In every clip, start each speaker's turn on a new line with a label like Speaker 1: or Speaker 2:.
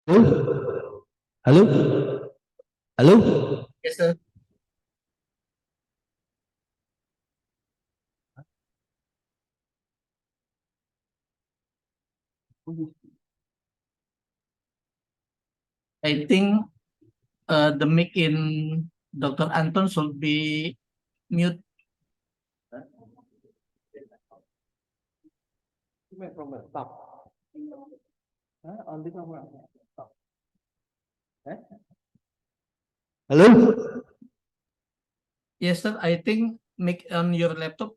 Speaker 1: Halo? Halo? Halo?
Speaker 2: Yes, sir. I think the mic in Dr. Anton should be mute.
Speaker 1: Halo?
Speaker 2: Yes, sir. I think mic on your laptop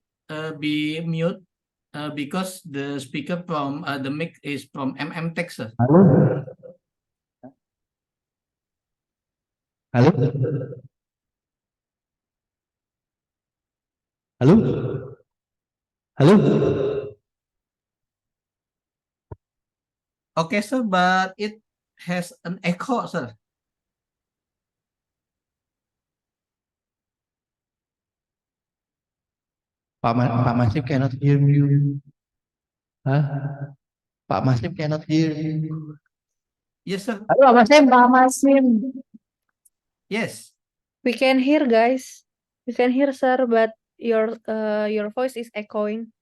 Speaker 2: be mute because the speaker from the mic is from MMTech, sir.
Speaker 1: Halo? Halo? Halo? Halo?
Speaker 2: Okay, sir, but it has an echo, sir.
Speaker 1: Pak Masif cannot hear you. Hah? Pak Masif cannot hear you.
Speaker 2: Yes, sir.
Speaker 1: Halo Pak Masif. Pak Masif.
Speaker 2: Yes.
Speaker 3: We can hear, guys. We can hear, sir, but your voice is echoing.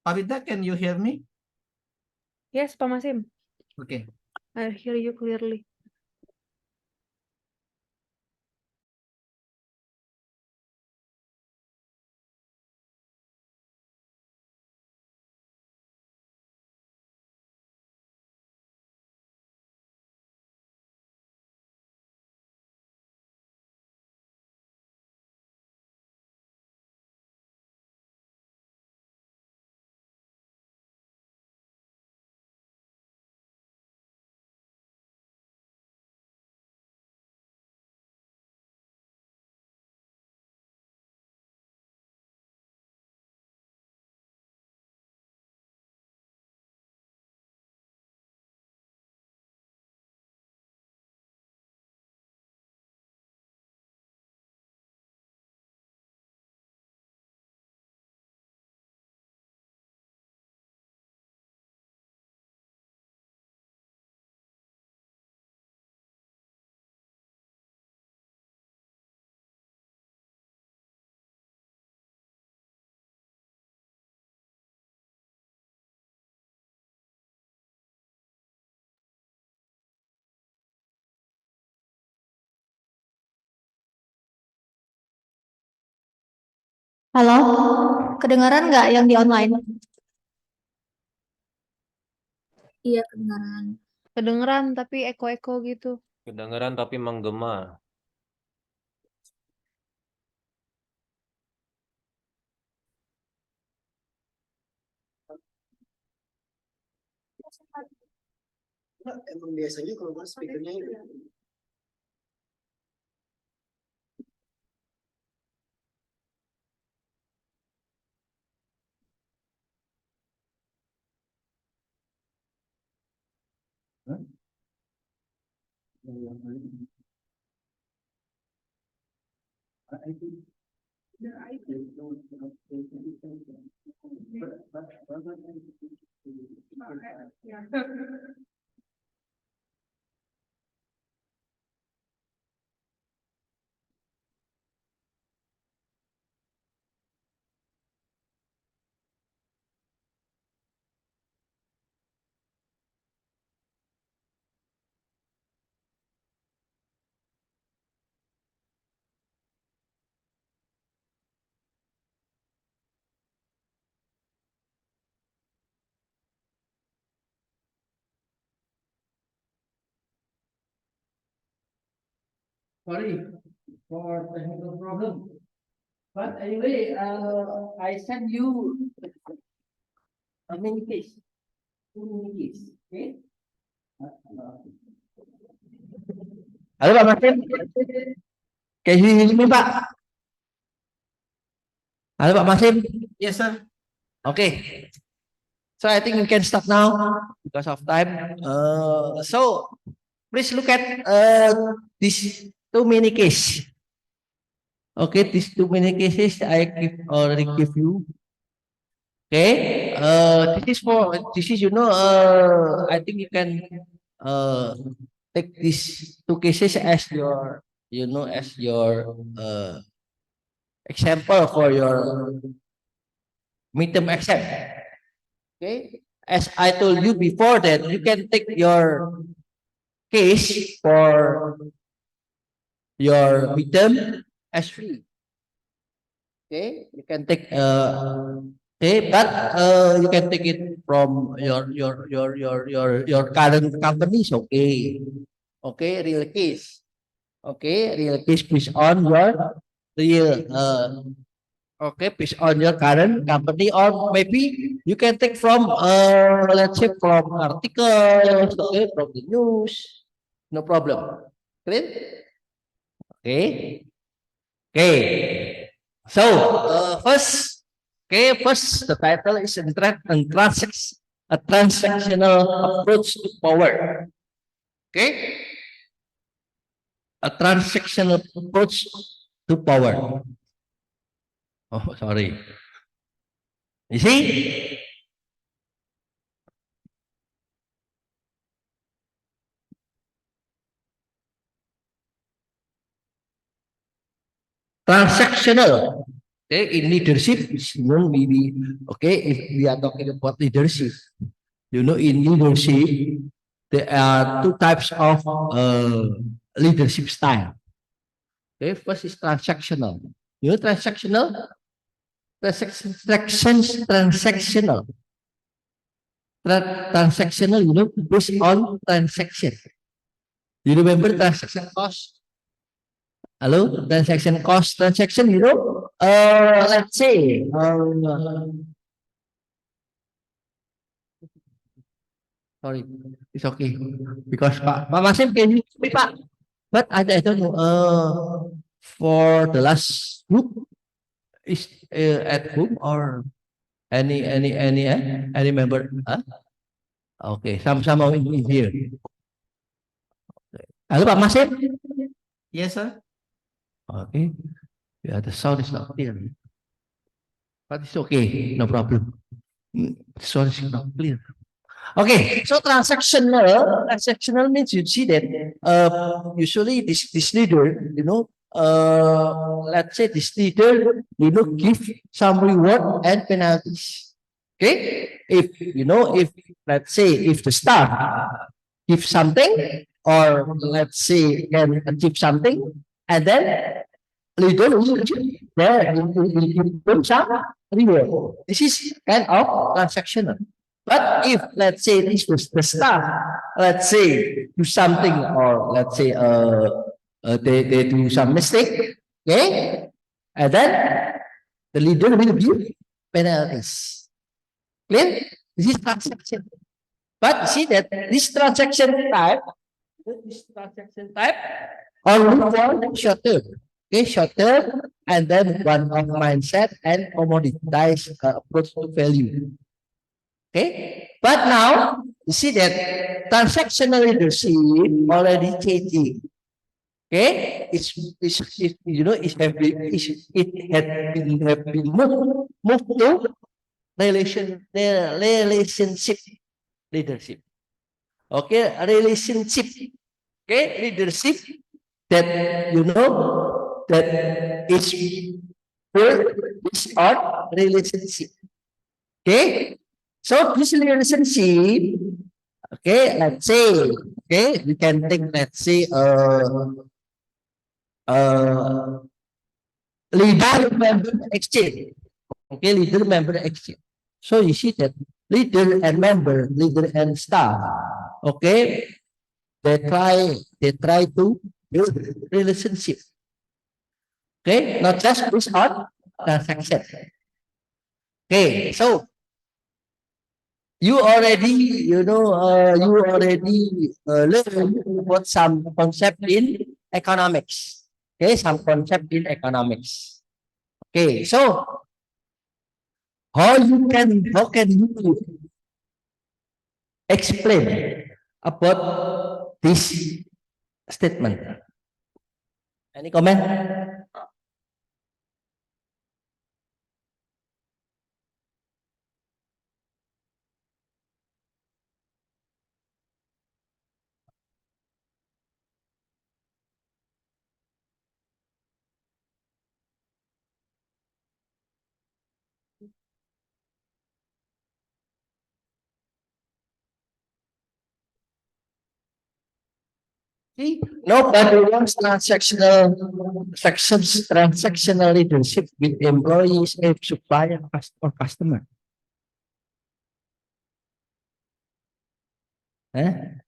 Speaker 2: Parida, can you hear me?
Speaker 3: Yes, Pak Masim.
Speaker 2: Okay.
Speaker 3: I hear you clearly.
Speaker 4: Halo, kedengaran nggak yang di online? Iya, kedengaran.
Speaker 3: Kedengeran tapi echo-echo gitu.
Speaker 5: Kedengeran tapi menggema.
Speaker 6: Emang biasanya kalau gue speakernya itu.
Speaker 2: Sorry for technical problem. But anyway, I send you a mini case. Two mini case. Okay?
Speaker 1: Halo Pak Masif. Can you hear me Pak? Halo Pak Masif.
Speaker 2: Yes, sir.
Speaker 1: Okay. So I think we can start now because of time. So please look at these two mini case. Okay, these two mini cases I already give you. Okay. This is I think you can take these two cases as your as your example for your midterm exam. Okay. As I told you before that you can take your case for your midterm as free. Okay, you can take okay, but you can take it from your current companies. Okay, okay, real case. Okay, real case based on your real okay, based on your current company, or maybe you can take from let's say from articles, okay, from the news, no problem. Clear? Okay. Okay. So, first, the title is a transactional approach to power. Okay, a transactional approach to power. Oh, sorry. You see, transactional. Okay, in leadership, maybe okay. If we are talking about leadership, in leadership, there are two types of leadership style. Okay, first is transactional. Transactional, transactional, transactional. Based on transaction. You remember transaction cost? Hello, transaction cost, transaction. Let's say, sorry, it's okay because Pak Masim can you speak, Pak? But I don't know. For the last group is at home or any member? Huh? Okay, somehow in here. Halo Pak Masim?
Speaker 6: Yes, sir.
Speaker 1: Okay. Yeah, the sound is not clear. But it's okay, no problem. The sound is not clear. Okay, so transactional means you see that usually this leader, let's say this leader, give some reward and penalties. Okay, if let's say if the staff give something or let's say can achieve something, and then leader will give them some reward. This is kind of transactional. But if let's say this was the staff, let's say do something or let's say they do some mistake, okay, and then the leader will give penalties. Clear? This is transaction. But you see that this transaction type only for short term. Okay, short term, and then one of mindset and commoditized approach to value. Okay, but now you see that transactional leadership already changing. Okay, it have been moved to relationship leadership. Okay, relationship. Okay, leadership that that is based on relationship. Okay, so this relationship, okay, let's say, okay, we can take, let's say, leader member exchange. Okay, leader member exchange. So you see that leader and member, leader and staff, okay, they try to build relationship. Okay, not just based on transaction. Okay, so you already learn about some concept in economics. Okay, some concept in economics. Okay, so how can you explain about this statement? Any comment? See, nobody wants transactional leadership with employees, supplier, or customer. Eh?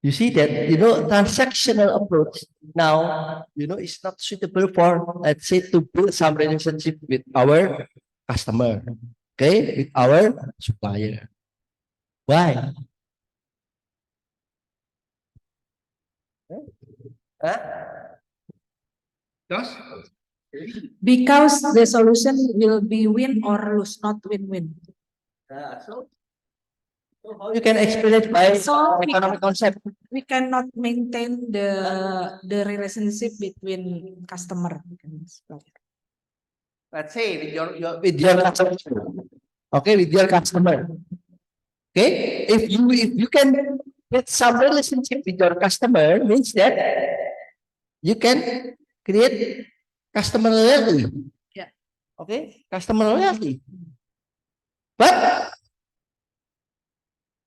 Speaker 1: You see that, transactional approach now, is not suitable for, let's say, to build some relationship with our customer, okay, with our supplier. Why? Huh?
Speaker 7: Because the solution will be win or lose, not win-win.
Speaker 1: So how you can explain it by
Speaker 7: So we
Speaker 1: economic concept?
Speaker 7: We cannot maintain the relationship between customer.
Speaker 1: Let's say with your customer. Okay, with your customer. Okay, if you can get some relationship with your customer, means that you can create customer loyalty.
Speaker 7: Yeah.
Speaker 1: Okay, customer loyalty. But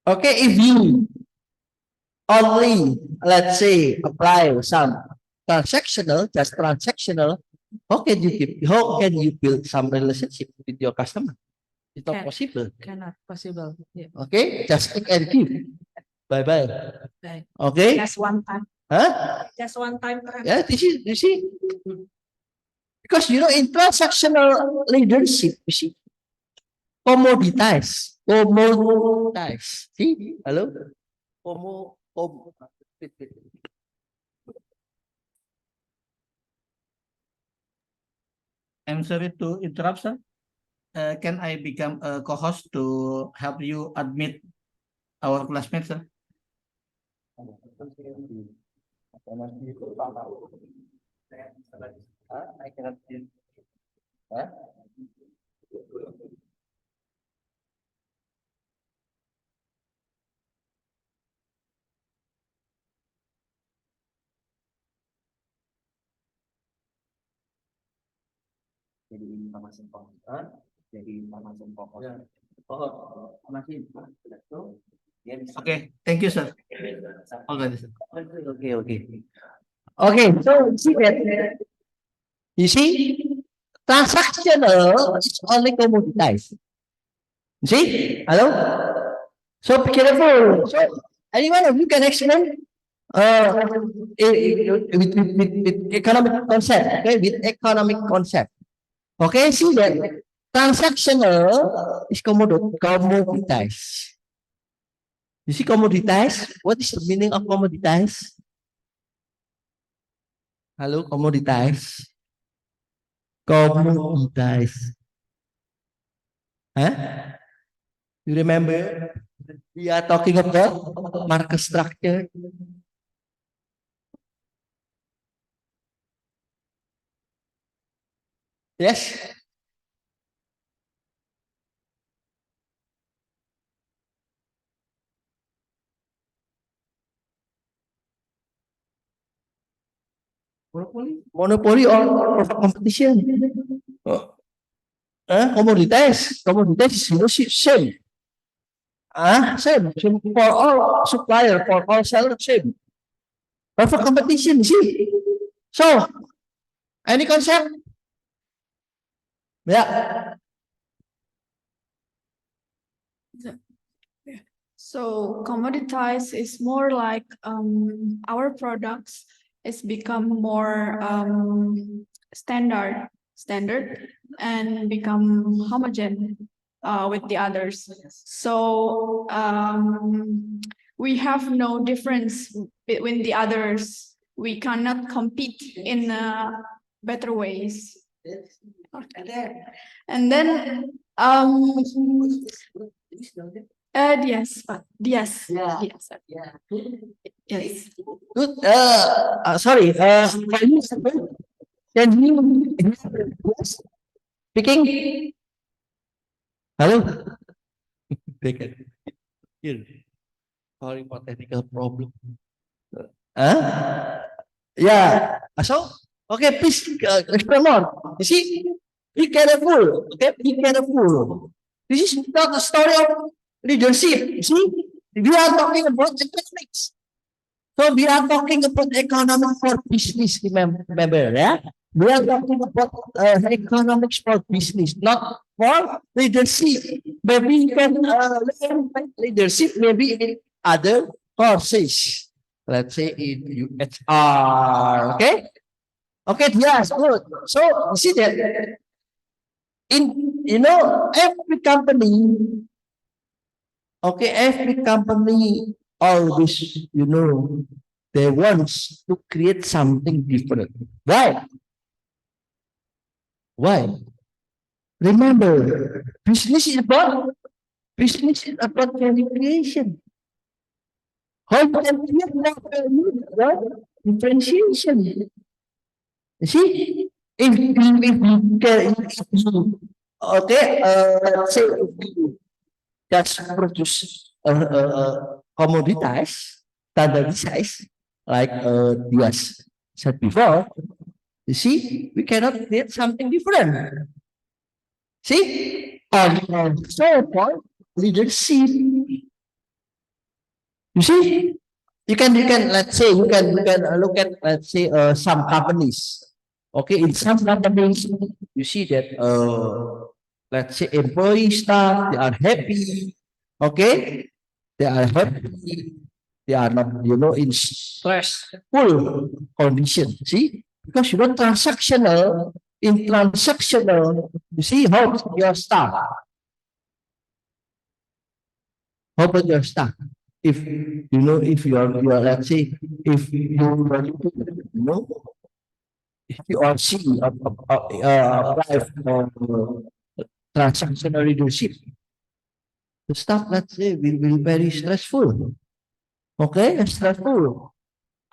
Speaker 1: okay, if you only, let's say, apply some just transactional, how can you build some relationship with your customer? It's not
Speaker 7: Can-
Speaker 1: possible.
Speaker 7: Cannot possible. Yeah.
Speaker 1: Okay, just take and give. Bye bye.
Speaker 7: Right.
Speaker 1: Okay,
Speaker 7: Just one time.
Speaker 1: huh?
Speaker 7: Just one time.
Speaker 1: Yeah, you see, because in transactional leadership, you see, commoditize. See, hello, Como,
Speaker 8: I'm sorry to interrupt, sir. Can I become a co-host to help you admit our classmates, sir?
Speaker 1: I cannot see. Huh? Jadi informasi pokok. Jadi informasi pokok. Oh, masih.
Speaker 8: Okay, thank you, sir. Okay, sir.
Speaker 1: Okay, so you see, transactional is only commoditized. You see? Hello? So be careful. So anyone of you can explain with economic concept, okay? With economic concept. Okay, see that transactional is commoditized. You see commoditized? What is the meaning of commoditized? Hello, commoditized. Commoditized. Huh? You remember? We are talking about market structure. Yes. Monopoly or competition. Commodities is same. Same for all supplier, for all seller, same. But for competition, see. So, any concept? Yeah.
Speaker 9: So commoditize is more like our products is become more standard and become homogen with the others. So we have no difference between the others. We cannot compete in better ways. And then yes, yes, yes, yes.
Speaker 1: Good. Sorry. Can you speaking? Hello. Take it. Here. Sorry for technical problem. Yeah. So, okay, please explain more. You see, be careful. Okay, be careful. This is not a story of leadership. You see, we are talking about economics. So we are talking about economics for business, remember, yeah? We are talking about economics for business, not for leadership. Maybe you can learn leadership maybe in other courses. Let's say in UHR, okay? Okay, yes, good. So you see that in every company, okay, every company always they want to create something different. Why? Why? Remember, business is about value creation. How you can create more value, right? Differentiation. You see, if you can, okay, let's say if you just produce commoditized, standardized, like Dias said before, you see, we cannot create something different. See, so for leadership, you see, you can look at let's say some companies. Okay, in some companies, you see that let's say employee staff they are happy. Okay, they are happy. They are not in stressful condition. See, because transactional. In transactional, you see how your staff. How about your staff? If if you are let's say if if you are C apply for transactional leadership, the staff let's say will be very stressful. Okay, stressful,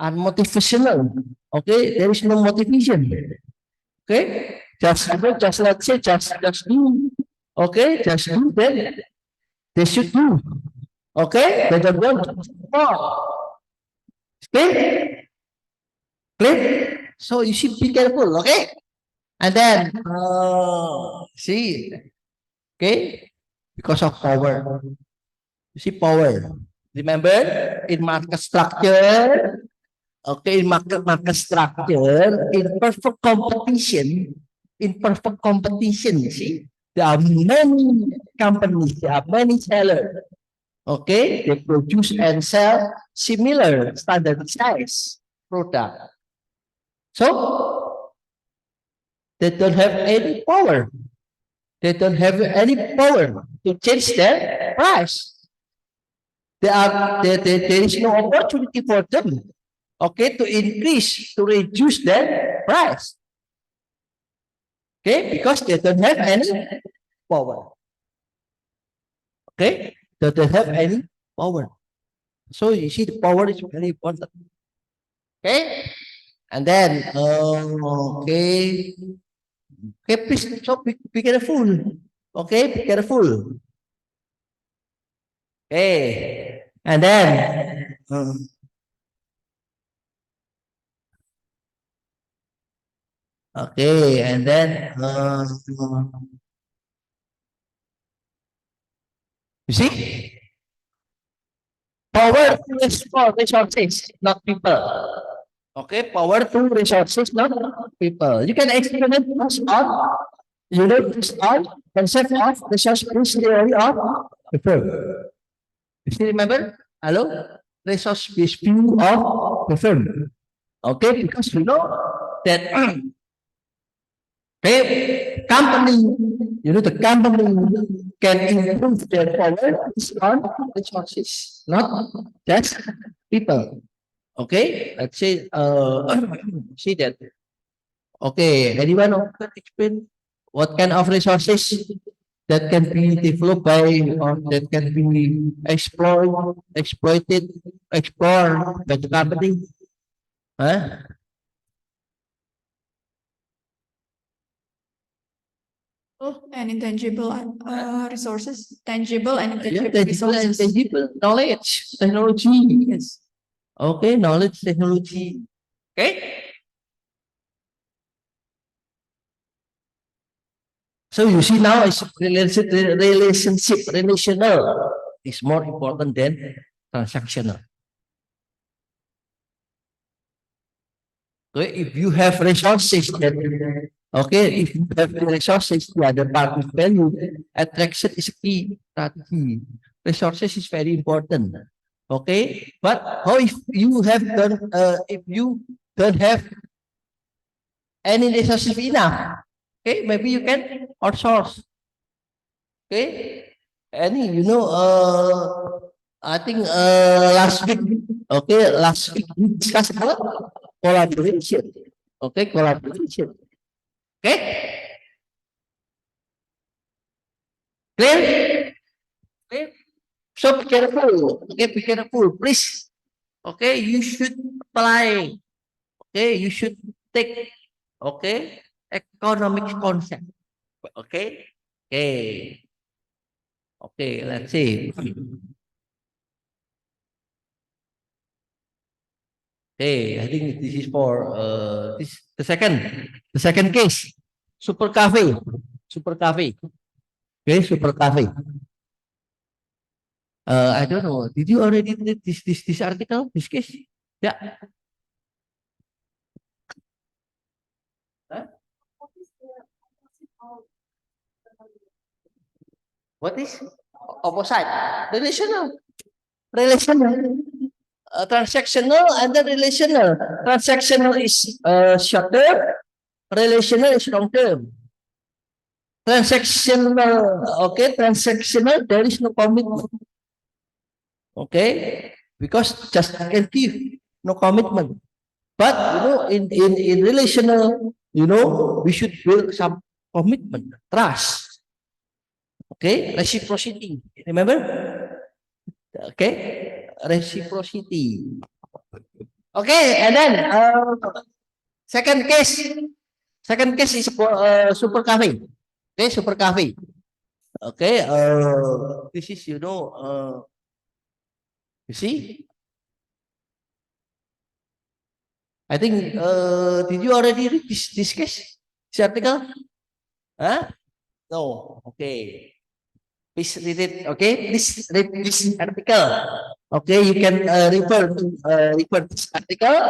Speaker 1: unmotivational. Okay, there is no motivation. Okay, just let's say just do. Okay, just do that. They should do. Okay, they don't want more. Clear? Clear? So you should be careful, okay? And then, see, okay, because of power. You see power. Remember, in market structure, okay, in market structure, in perfect competition, you see, there are many companies, there are many sellers. Okay, they produce and sell similar standardized product. So they don't have any power. They don't have any power to change their price. There is no opportunity for them. Okay, to reduce their price. Okay, because they don't have any power. Okay, they don't have any power. So you see, the power is very important. Okay, and then okay, please, so be careful. Okay, be careful. Okay, and then okay, and then you see, power is for resources, not people. Okay, power to resources, not people. You can experiment this on, this on concept of resource theory of people. You still remember? Hello? Resource-based view of the film. Okay, because that okay, the company can improve their power on resources, not just people. Okay, let's say see that. Okay, anyone can explain what kind of resources that can be developed by or that can be exploited by the company? Huh?
Speaker 9: And intangible resources, tangible and
Speaker 1: Yeah,
Speaker 9: intangible
Speaker 1: tangible and
Speaker 9: resources.
Speaker 1: tangible knowledge, technology. Yes. Okay, knowledge, technology. Okay. So you see now is relational is more important than transactional. Okay, if you have resources, then, okay, if you have the resources, the other party value, attraction is a key strategy. Resources is very important. Okay, but how if you have done, if you don't have any resources enough, okay, maybe you can outsource. Okay, any, I think last week we discussed about collaboration. Okay, collaboration. Okay, clear? Clear? So be careful. Okay, be careful, please. Okay, you should apply. Okay, you should take. Okay, economic concept. Okay, okay, okay. Let's see. Okay, I think this is for this the second case. Super cafe. Super cafe. Okay, super cafe. I don't know. Did you already read this article, this case? Yeah. Huh? What is opposite? Relational. Relational. Transactional and then relational. Transactional is short term. Relational is long term. Transactional, okay, transactional, there is no commitment. Okay, because just can give, no commitment. But in relational, we should build some commitment, trust. Okay, reciprocity. Remember? Okay, reciprocity. Okay, and then second case. Second case is super cafe. Okay, super cafe. Okay, this is you see. I think did you already read this case? This article? Huh? No. Okay. Please read it. Okay. Please read this article. Okay. You can refer this article.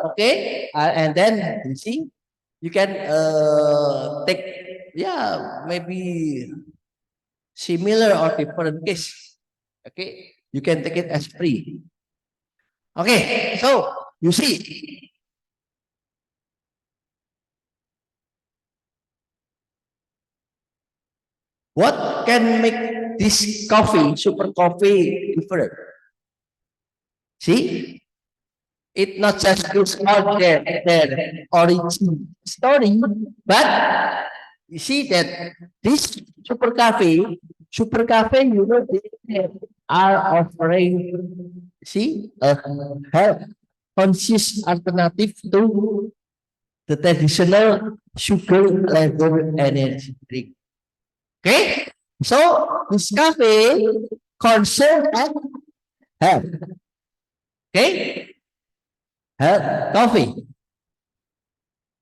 Speaker 1: Okay. And then you see you can take, yeah, maybe similar or different case. Okay. You can take it as free. Okay. So you see. What can make this coffee, super coffee, different? See, it not just gives out their origin story, but you see that this super cafe, they are offering, see, a health conscious alternative to the traditional sugar level energy drink. Okay, so this cafe concern and health. Okay, health coffee.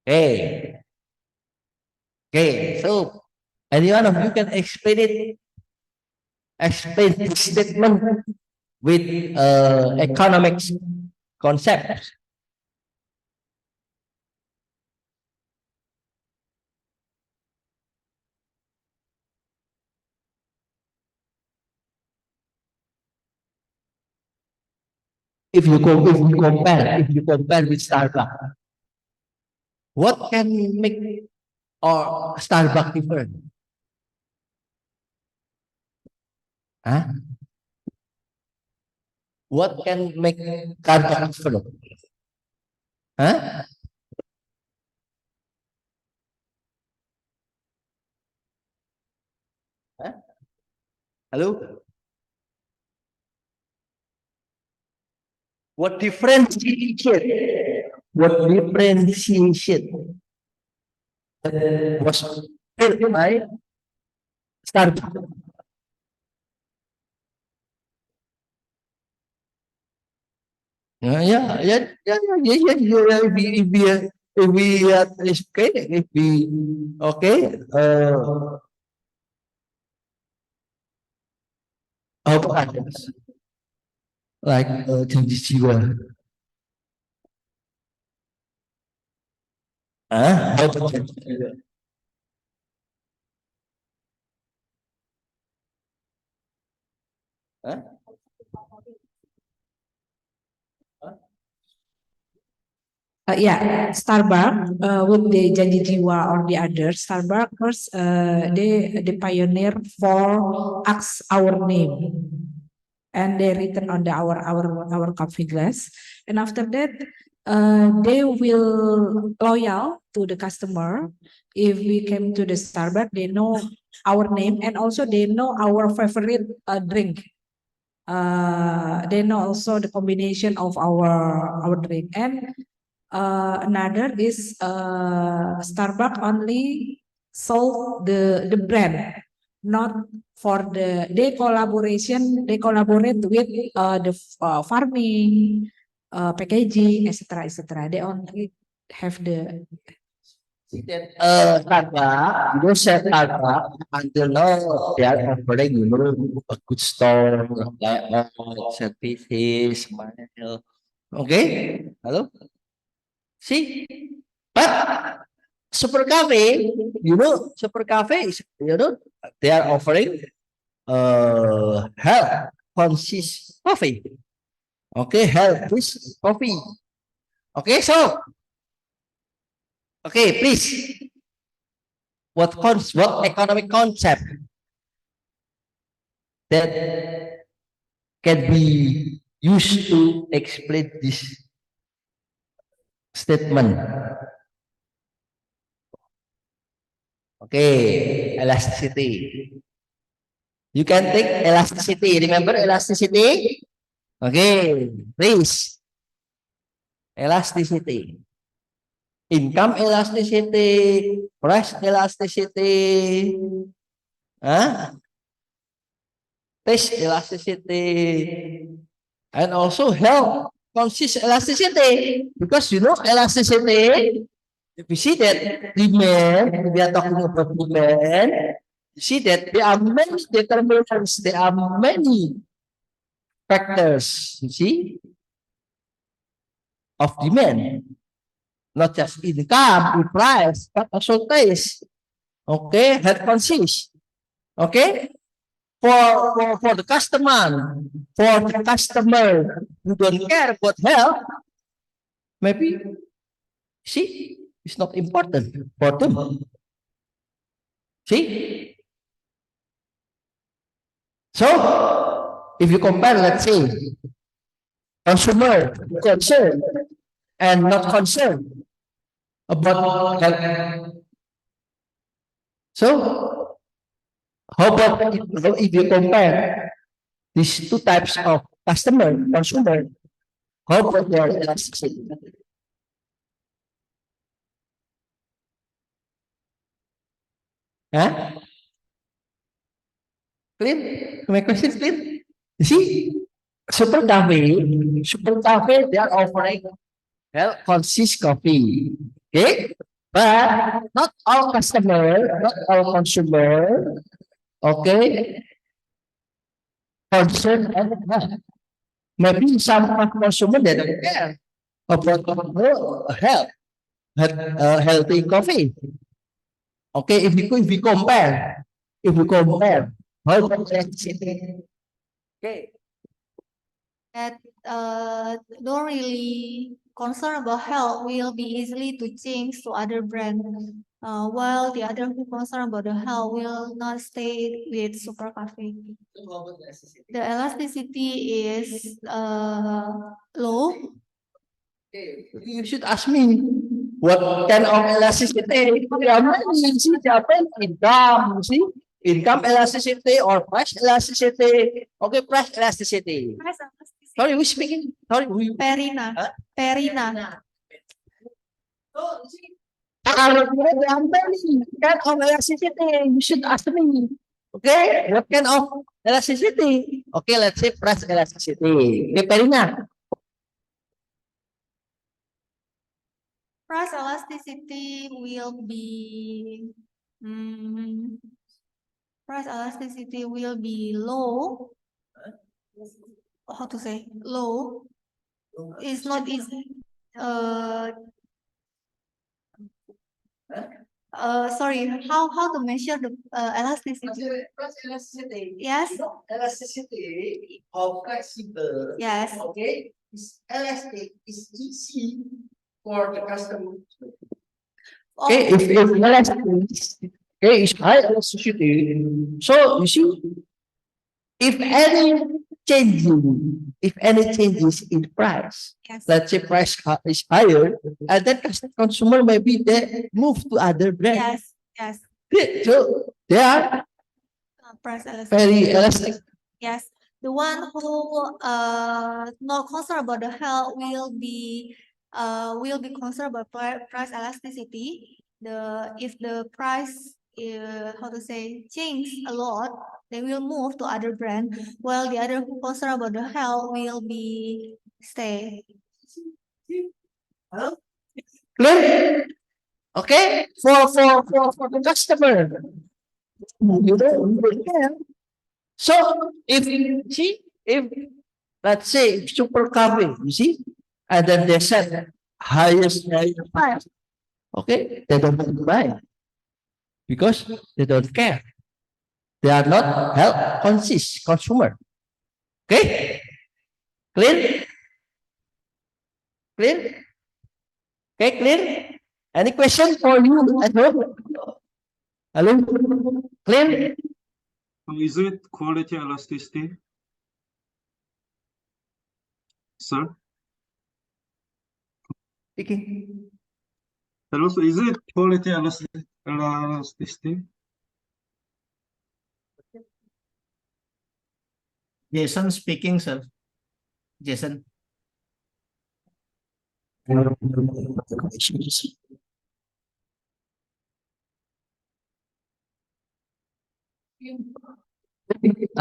Speaker 1: Okay, okay. So any one of you can explain this statement with economics concept. If you compare with Starbucks, what can make or Starbucks different? Huh? What can make Starbucks different? Huh? Huh? Hello? What differentiation? What differentiation was built by Starbucks? If we is okay, if we okay, apa others like janji jiwa. Huh? Huh?
Speaker 7: Yeah, Starbucks with the Janji Jiwa or the other Starbucks first they pioneer for ask our name and they written on the our coffee glass, and after that they will loyal to the customer. If we came to the Starbucks, they know our name and also they know our favorite drink. They know also the combination of our drink, and another is Starbucks only sold the brand, not for they collaborate with the farming, packaging, etc. They only have the
Speaker 1: Starbucks, you don't say Starbucks until now they are offering, a good store like all services, smile. Okay? Hello? See? But Super Cafe, Super Cafe is, they are offering health conscious coffee. Okay, health is coffee. Okay, so okay, please. What economic concept that can be used to explain this statement? Okay, elasticity. You can take elasticity. Remember elasticity? Okay, please. Elasticity. Income elasticity, price elasticity, taste elasticity, and also health conscious elasticity. Because elasticity, if you see that demand, we are talking about demand, you see that there are many determinants, there are many factors, you see, of demand. Not just income, price, but also taste. Okay, health conscious. Okay, for the customer who don't care about health, maybe see it's not important for them. See, so if you compare, let's say, consumer concern and not concerned about health. So how about if you compare these two types of consumer, how about their elasticity? Huh? Clear? My question is clear? You see, Super Cafe, they are offering health conscious coffee. Okay? But not all not all consumer, okay, concern and health. Maybe some consumer they don't care about healthy coffee. Okay, if we compare, how about electricity? Okay.
Speaker 4: That don't really concern about health will be easily to change to other brand. While the other who concern about the health will not stay with Super Cafe. The elasticity is low.
Speaker 1: You should ask me what kind of elasticity. There are many, see, there are many income, see, income elasticity or price elasticity. Okay, price elasticity. Sorry, who's speaking? Sorry, who?
Speaker 4: Perina.
Speaker 1: Huh?
Speaker 4: Perina.
Speaker 1: So, see, there are many kind of elasticity. You should ask me. Okay, what kind of elasticity? Okay, let's say price elasticity. Okay, Perina.
Speaker 4: Price elasticity will be price elasticity will be low. How to say low? It's not easy. Sorry, how to measure the elasticity?
Speaker 2: Price elasticity.
Speaker 4: Yes.
Speaker 2: Elasticity of flexible.
Speaker 4: Yes.
Speaker 2: Okay, is elastic, is easy for the customer.
Speaker 1: Okay, if elasticity, okay, is high elasticity, so you see, if any if any changes in price,
Speaker 4: Yes.
Speaker 1: let's say price is higher, and then consumer maybe they move to other brand.
Speaker 4: Yes. Yes.
Speaker 1: So they are
Speaker 4: Price elasticity.
Speaker 1: very elastic.
Speaker 4: Yes. The one who not concerned about the health will be concerned about price elasticity. If the price how to say change a lot, they will move to other brand, while the other who concerned about the health will be stay.
Speaker 1: Clear? Okay? For the customer. You don't care. So if see, if let's say super coffee, you see, and then they set highest price. Okay, they don't want to buy because they don't care. They are not health conscious consumer. Okay, clear? Clear? Okay, clear? Any question for you at home? Hello? Clear?
Speaker 10: Is it quality elasticity? Sir?
Speaker 1: Okay.
Speaker 10: Hello, so is it quality elasticity?
Speaker 8: Jason speaking, sir. Jason.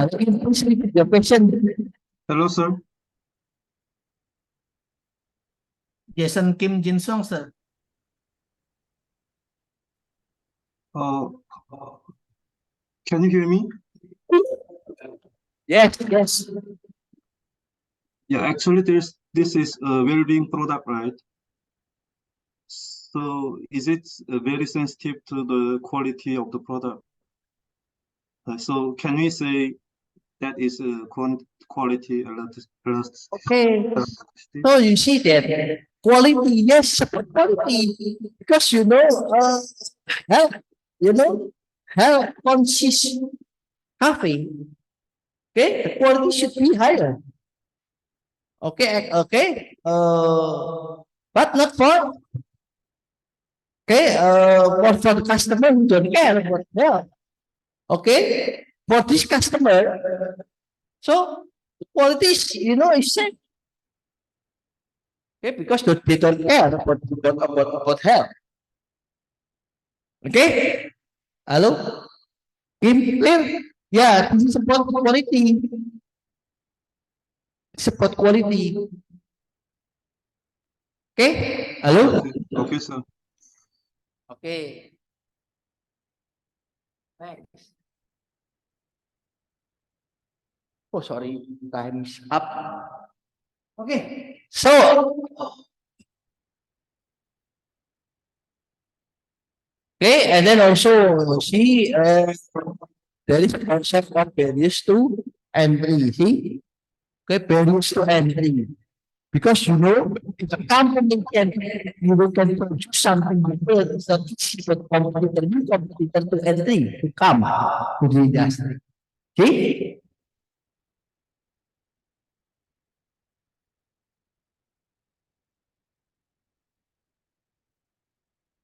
Speaker 1: Please repeat your question.
Speaker 10: Hello, sir.
Speaker 8: Jason Kim Jin Song, sir.
Speaker 10: Uh, can you hear me?
Speaker 1: Yes, yes.
Speaker 10: Yeah, actually, this is a welding product, right? So is it very sensitive to the quality of the product? So can we say that is a quality elasticity?
Speaker 1: Okay. So you see that quality, yes, quality, because health, health conscious coffee. Okay, the quality should be higher. Okay. But not for for the customer who don't care about health. Okay, for this customer, so the quality is is same. Okay, because they don't care about health. Okay, hello, clear? Yeah, this is about quality. It's about quality. Okay, hello.
Speaker 10: Okay, sir.
Speaker 1: Okay. Thanks. Oh, sorry, time's up. Okay, so okay, and then also see there is a concept of barriers to entry. See, okay, barriers to entry. Because if a company can produce something different, it's not easy for competitor, new competitor to entry, to come to the industry. See?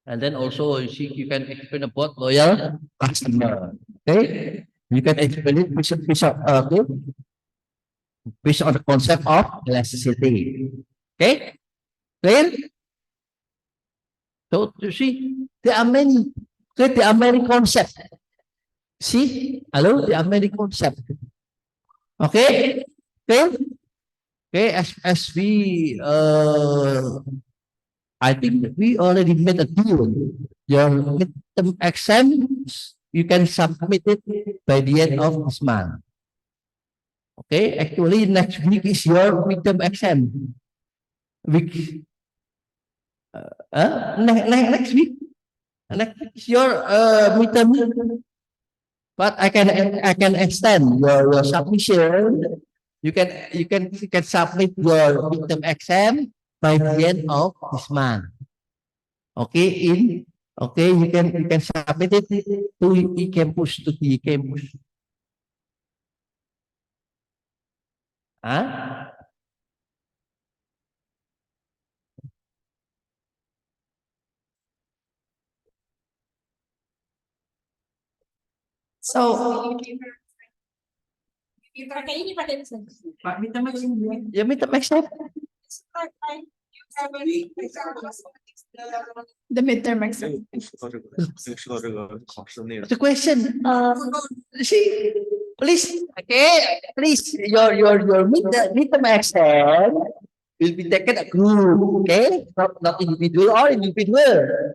Speaker 1: And then also you can explain about loyal customer. Okay? You can explain it based on the concept of elasticity. Okay? Clear? So you see, there are many. Okay, there are many concepts. See? Hello? There are many concepts. Okay? Okay? Okay, as we I think that we already made a deal. Your midterm exams, you can submit it by the end of this month. Okay, actually next week is your midterm exam. Week next week. And next is your midterm. But I can extend your submission. You can submit your midterm exam by the end of this month. Okay, you can submit it to e-campus to the campus. Huh?
Speaker 9: So
Speaker 1: You midterm exam.
Speaker 9: the midterm exam.
Speaker 1: The question. See, please, okay, please, your midterm exam will be taken a group, okay, not individual or individual.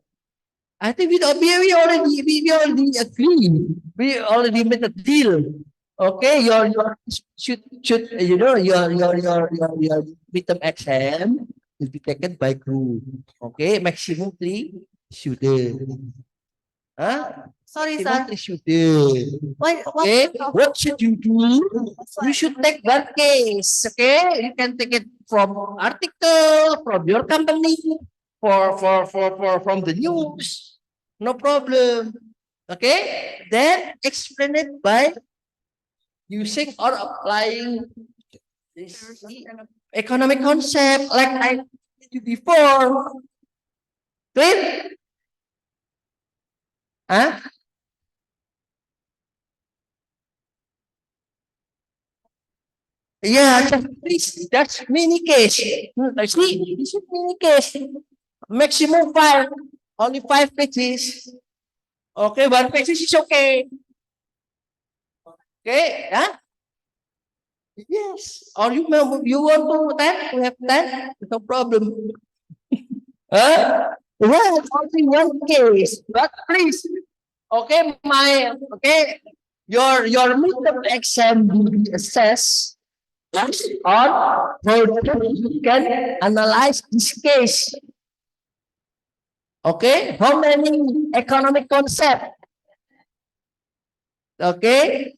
Speaker 1: I think we already agree. We already made a deal. Okay, your should your midterm exam will be taken by group. Okay, maximum 3 students. Huh?
Speaker 4: Sorry,
Speaker 1: Maximum
Speaker 4: sir.
Speaker 1: 3 students.
Speaker 4: What
Speaker 1: Okay, what should you do? You should take one case. Okay, you can take it from article, from your company, from the news. No problem. Okay, then explain it by using or applying this economic concept like I did you before. Clear? Huh? Yeah, that's mini case. See, this is mini case. Maximum 5, only 5 pages. Okay, 1 page is okay. Okay, huh? Yes. Or you want to 10? We have 10, no problem. Huh? Well, only 1 case. But please, okay, your midterm exam will be assessed based on how you can analyze this case. Okay, how many economic concept? Okay,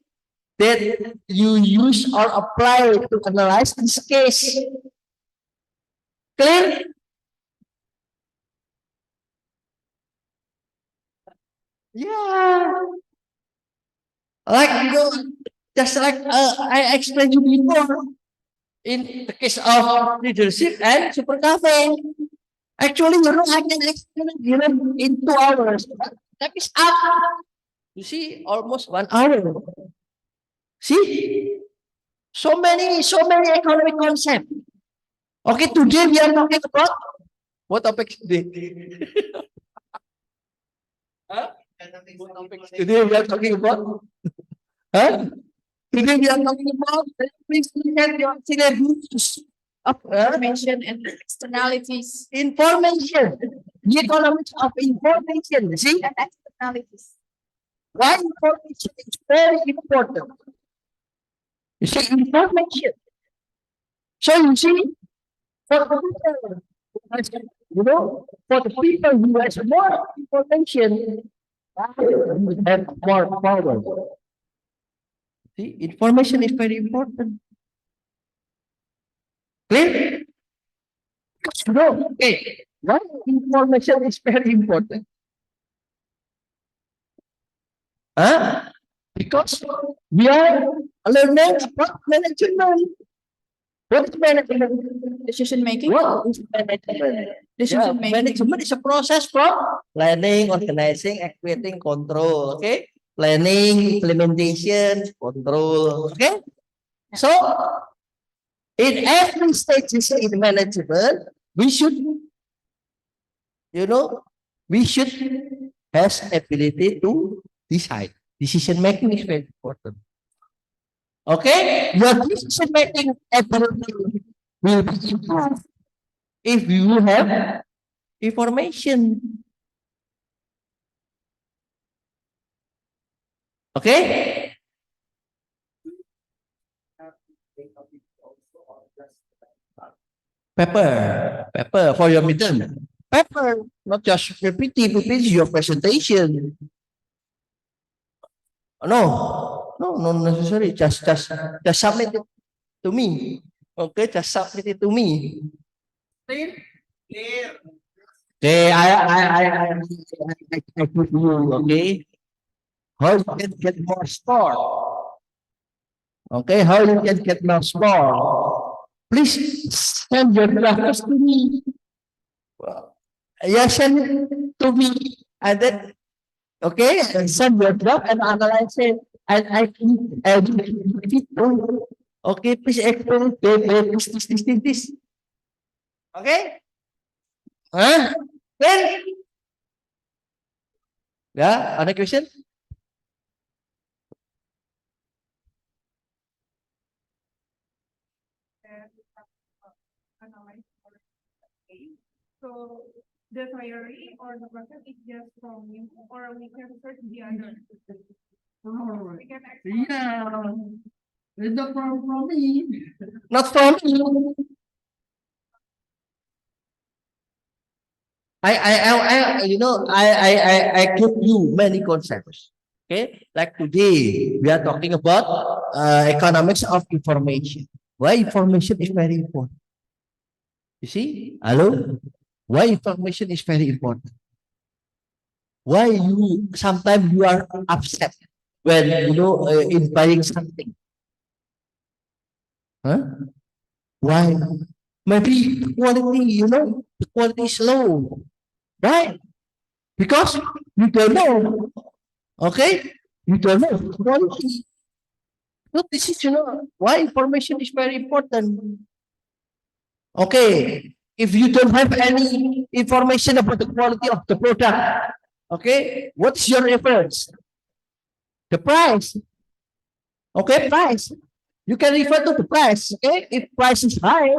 Speaker 1: that you use or apply to analyze this case. Clear? Yeah. Like just like I explained you before in the case of leadership and super cafe. Actually, I can explain it in 2 hours. That is up. You see, almost 1 hour. See, so many economic concept. Okay, today we are talking about what topic today? Huh? What topic today we are talking about? Huh? Today we are talking about please look at your syllabus of
Speaker 9: Information and externalities.
Speaker 1: information. The economics of information. See,
Speaker 9: And externalities.
Speaker 1: why information is very important. You see, information. So you see, for the people, for the people who has more information, will have more power. See, information is very important. Clear? No, okay. Why information is very important? Huh? Because we are learning about management. What is management?
Speaker 9: Decision making.
Speaker 1: What is management?
Speaker 9: Decision making.
Speaker 1: Management is a process from planning, organizing, executing, control. Okay, planning, implementation, control. Okay, so in every stages in management, we should, we should has ability to decide. Decision making is very important. Okay, your decision making ability will be improved if you have information. Okay? Paper for your midterm. paper, not just PPT. PPT is your presentation. No, not necessary. Just submit it to me. Okay, just submit it to me.
Speaker 8: Clear?
Speaker 1: Okay, I put you. Okay, how you can get more score? Okay, how you can get more score? Please send your graphics to me. Yeah, send it to me, and then okay, and send your draft and analyze it, and I can edit. Okay, please explain this. Okay? Huh? Then, yeah, other question?
Speaker 9: So the theory or the process is just from you, or we can search the other. We can explore.
Speaker 2: Yeah. It's the problem from me.
Speaker 1: Not from you. I give you many concepts. Okay, like today we are talking about economics of information. Why information is very important? You see, hello. Why information is very important? Why you sometimes you are upset when in buying something? Huh? Why? Maybe the quality, the quality is low, right? Because you don't know. Okay? You don't know the quality. So this is, why information is very important. Okay. If you don't have any information about the quality of the product, okay, what's your reference? The price. Okay, price. You can refer to the price. Okay, if price is high,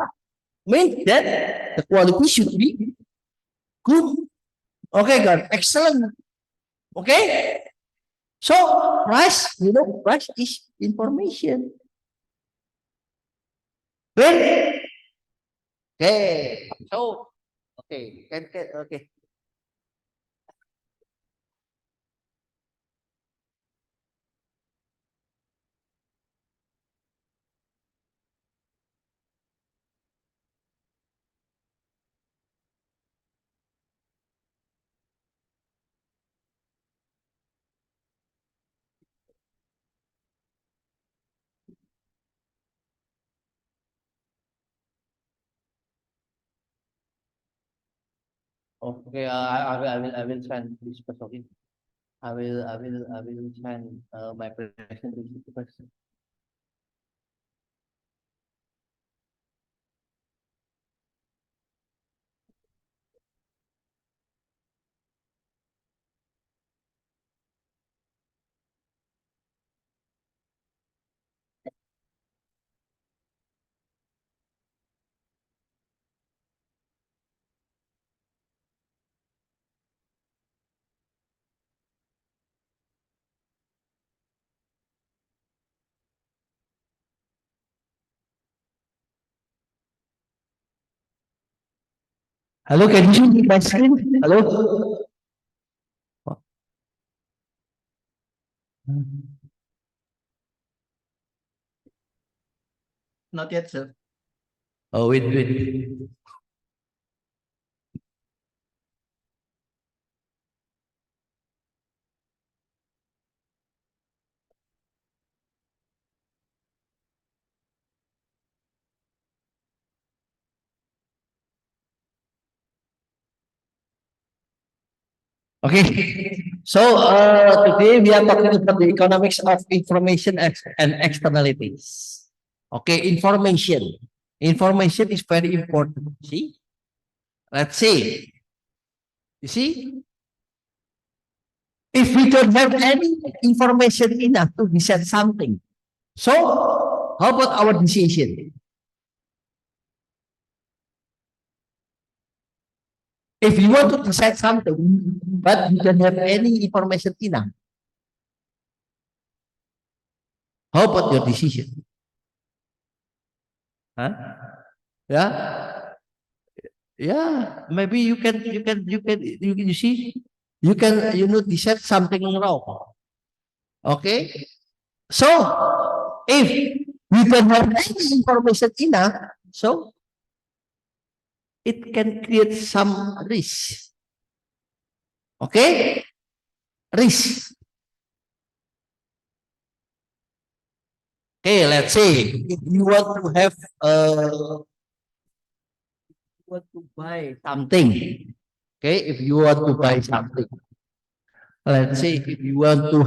Speaker 1: means that the quality should be good. Okay, good, excellent. Okay, so price, price is information. Then, okay, so okay, okay. Okay, I will send this first. Okay, I will send my presentation first. Hello, can you see my screen? Hello.
Speaker 8: Not yet, sir.
Speaker 1: Oh, wait. Okay. So today we are talking about the economics of information and externalities. Okay, information. Information is very important. See? Let's say, you see, if we don't have any information enough to decide something, so how about our decision? If you want to decide something, but you don't have any information enough, how about your decision? Huh? Yeah? Yeah, maybe you see, decide something wrong. Okay? So, if we don't have any information enough, so it can create some risk. Okay? Risk. Okay, let's say if you want to have want to buy something. Okay, if you want to buy something, let's say if you want to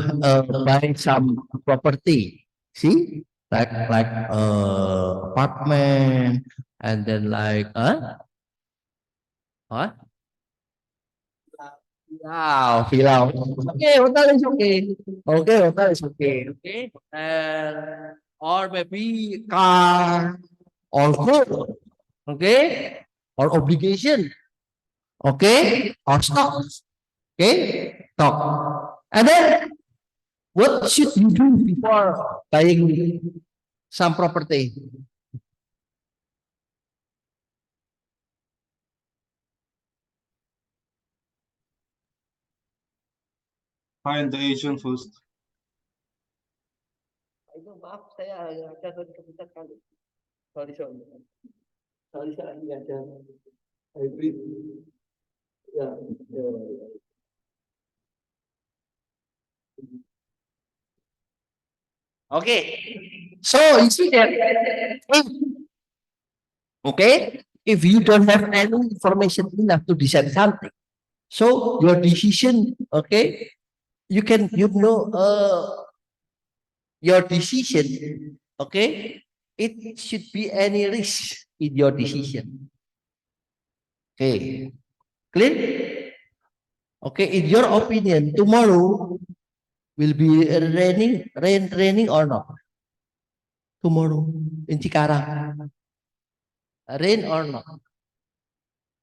Speaker 1: buy some property, see, like apartment, and then like what? Wow, villa. Okay, hotel is okay. Okay, hotel is okay. Okay, and or maybe car or gold. Okay, or obligation. Okay, or stocks. Okay, stock. And then what should you do before buying some property?
Speaker 10: Find the agent first.
Speaker 1: Maaf, saya ada kesulitan kali. Sorry, sorry. Sorry, saya lagi ada hybrid. Ya, ya, ya. Okay, so you see that if, okay, if you don't have any information enough to decide something, so your decision, okay, you can your decision, okay, it should be any risk in your decision. Okay, clear? Okay, in your opinion, tomorrow will be raining or not? Tomorrow in Cikarang, rain or not?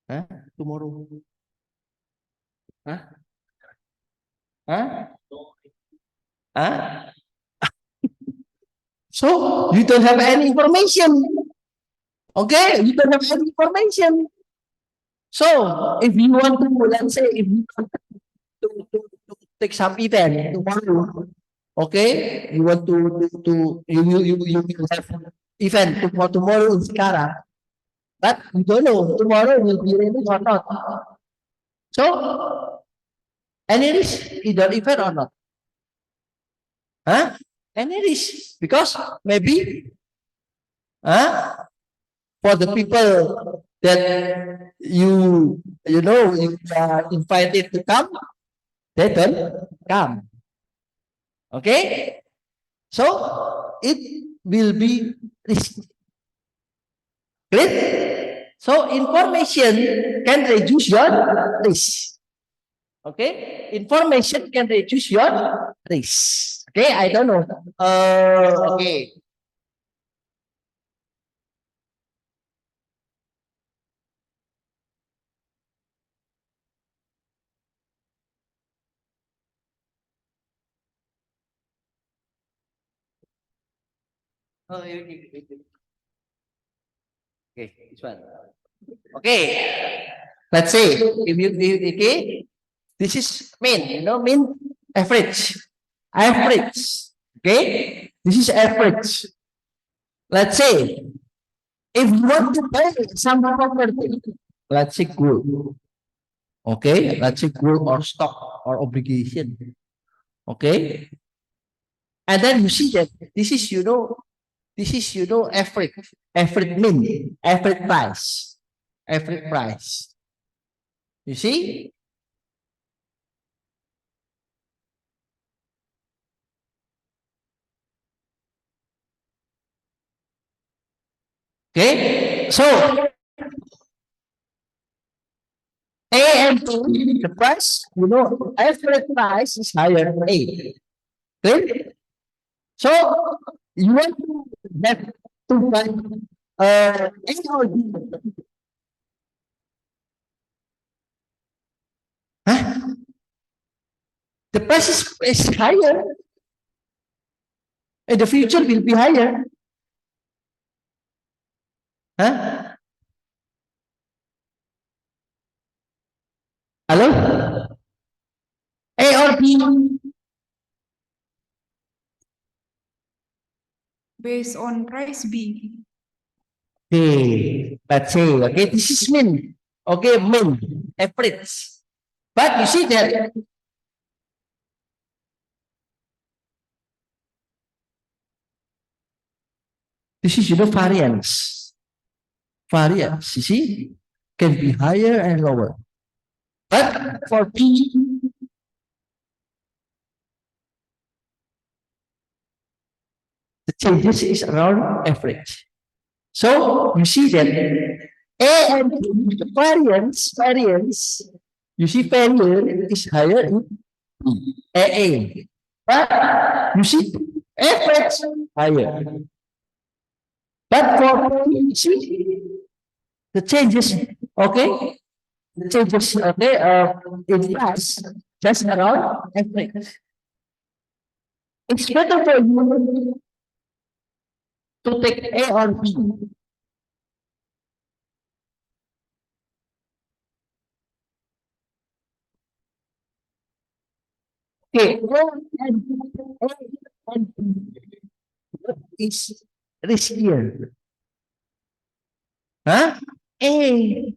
Speaker 1: Huh? Tomorrow? Huh? Huh? Huh? So you don't have any information. Okay, you don't have any information. So if you want to, let's say, if you want to take some event tomorrow, okay, you want you will have event tomorrow in Sekarang, but you don't know tomorrow will be raining or not. So any risk in the event or not? Huh? Any risk because maybe for the people that you are invited to come, they don't come. Okay? So it will be risky. Clear? So information can reduce your risk. Okay? Information can reduce your risk. Okay, I don't know. Okay. Oh, okay, this one. Okay, let's say okay, this is mean average, average. Okay, this is average. Let's say if you want to buy some property, let's say gold. Okay, let's say gold or stock or obligation. Okay, and then you see that this is average mean, average price. You see? Okay, so A and B, the price, average price is higher than A. Okay, so you want to have to buy A or B? Huh? The price is higher, and the future will be higher. Huh? Hello? A or B?
Speaker 9: Based on price B.
Speaker 1: Okay, let's say, okay, this is mean. Okay, mean, average. But you see that this is, variance. Variance, you see, can be higher and lower. But for P, the changes is around average. So you see that A and B, the variance, you see variance is higher in AA. But you see average higher. But for P, you see the changes, okay? The changes, okay, in price, just around average. It's better for you to take A or B. Okay, and what is riskier? Huh? A.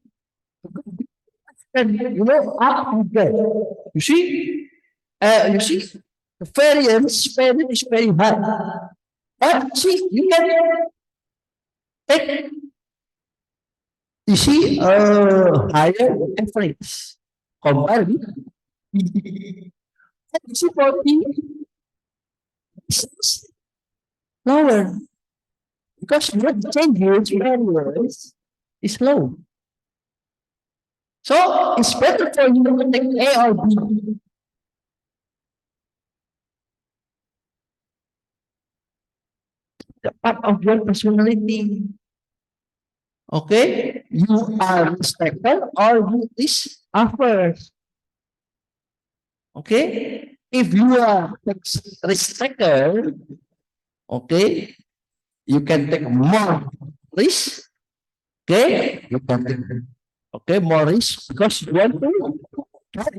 Speaker 1: And up and down. You see? The variance is very high. But see, you can take, you see, higher average compared with you see, for B, it's lower because what changes variance is low. So it's better for you to take A or B. The part of your personality. Okay, you are respected or you is first. Okay, if you are respected, okay, you can take more risk. Okay, you can take more risk because you want to get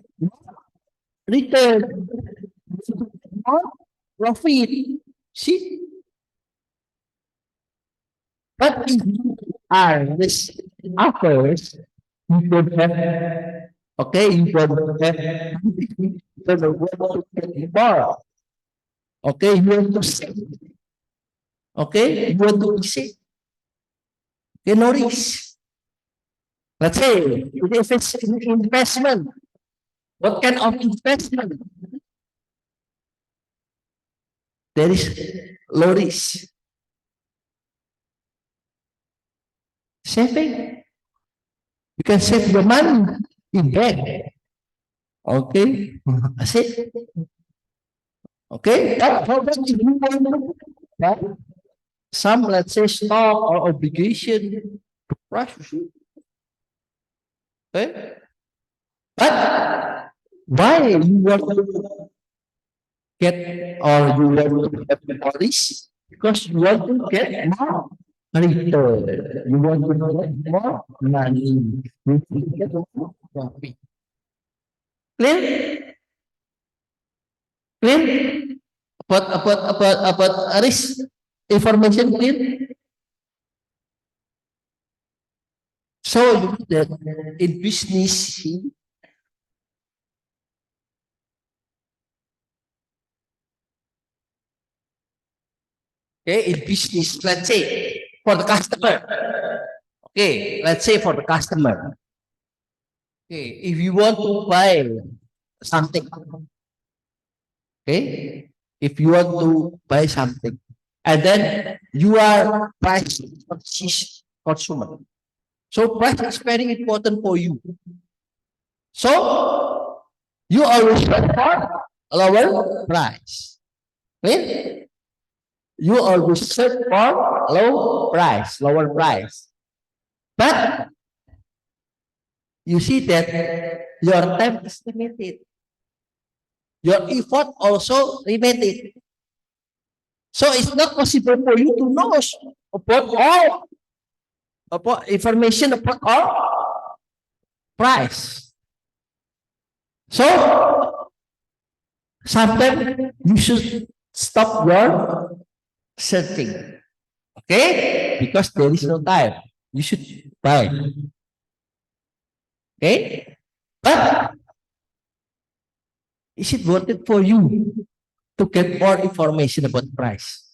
Speaker 1: return more profit. See, but if you are this offers, you don't have, okay, you don't have, you don't want to get more. Okay, you want to save. Okay, you want to be safe. Okay, no risk. Let's say, if it's investment, what kind of investment? There is low risk. Saving. You can save your money in bank. Okay, that's it. Okay, but how about if you want to buy some, let's say, stock or obligation to crush you? Okay, but why you want to get or you want to have more risk? Because you want to get more return. You want to get more money. You want to get more profit. Clear? Clear? About risk information clear? So you know that in business, okay, in business, let's say for the customer. Okay, let's say for the customer. Okay, if you want to buy something, okay, if you want to buy something, and then you are price conscious consumer. So price is very important for you. So you always look for lower price. Okay? You always search for lower price. But you see that your time is limited. Your effort also limited. So it's not possible for you to know about information about all price. So sometimes you should stop your searching. Okay? Because there is no time. You should buy. Okay? But is it worth it for you to get more information about price?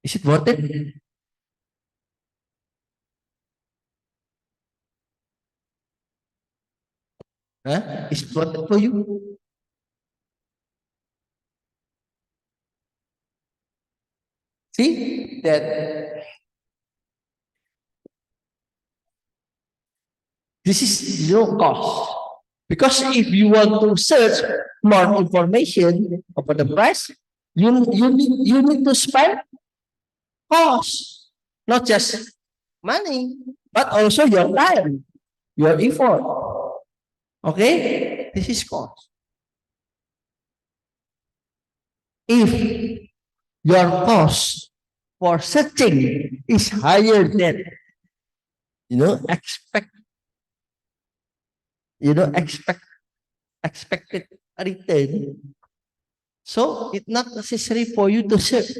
Speaker 1: Is it worth it? Huh? Is it worth it for you? See that this is zero cost. Because if you want to search more information about the price, you need to spend cost, not just money, but also your time, your effort. Okay, this is cost. If your cost for searching is higher than expect expected return, so it's not necessary for you to search.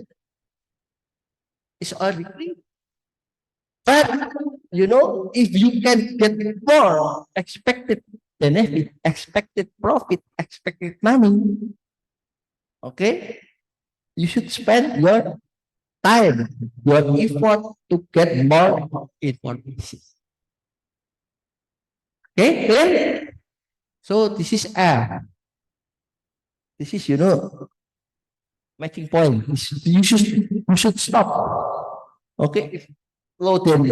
Speaker 1: It's already free. But if you can get more expected benefit, expected profit, expected money, okay, you should spend your time, your effort to get more information. Okay, clear? So this is this is matching point. You should stop. Okay, if low then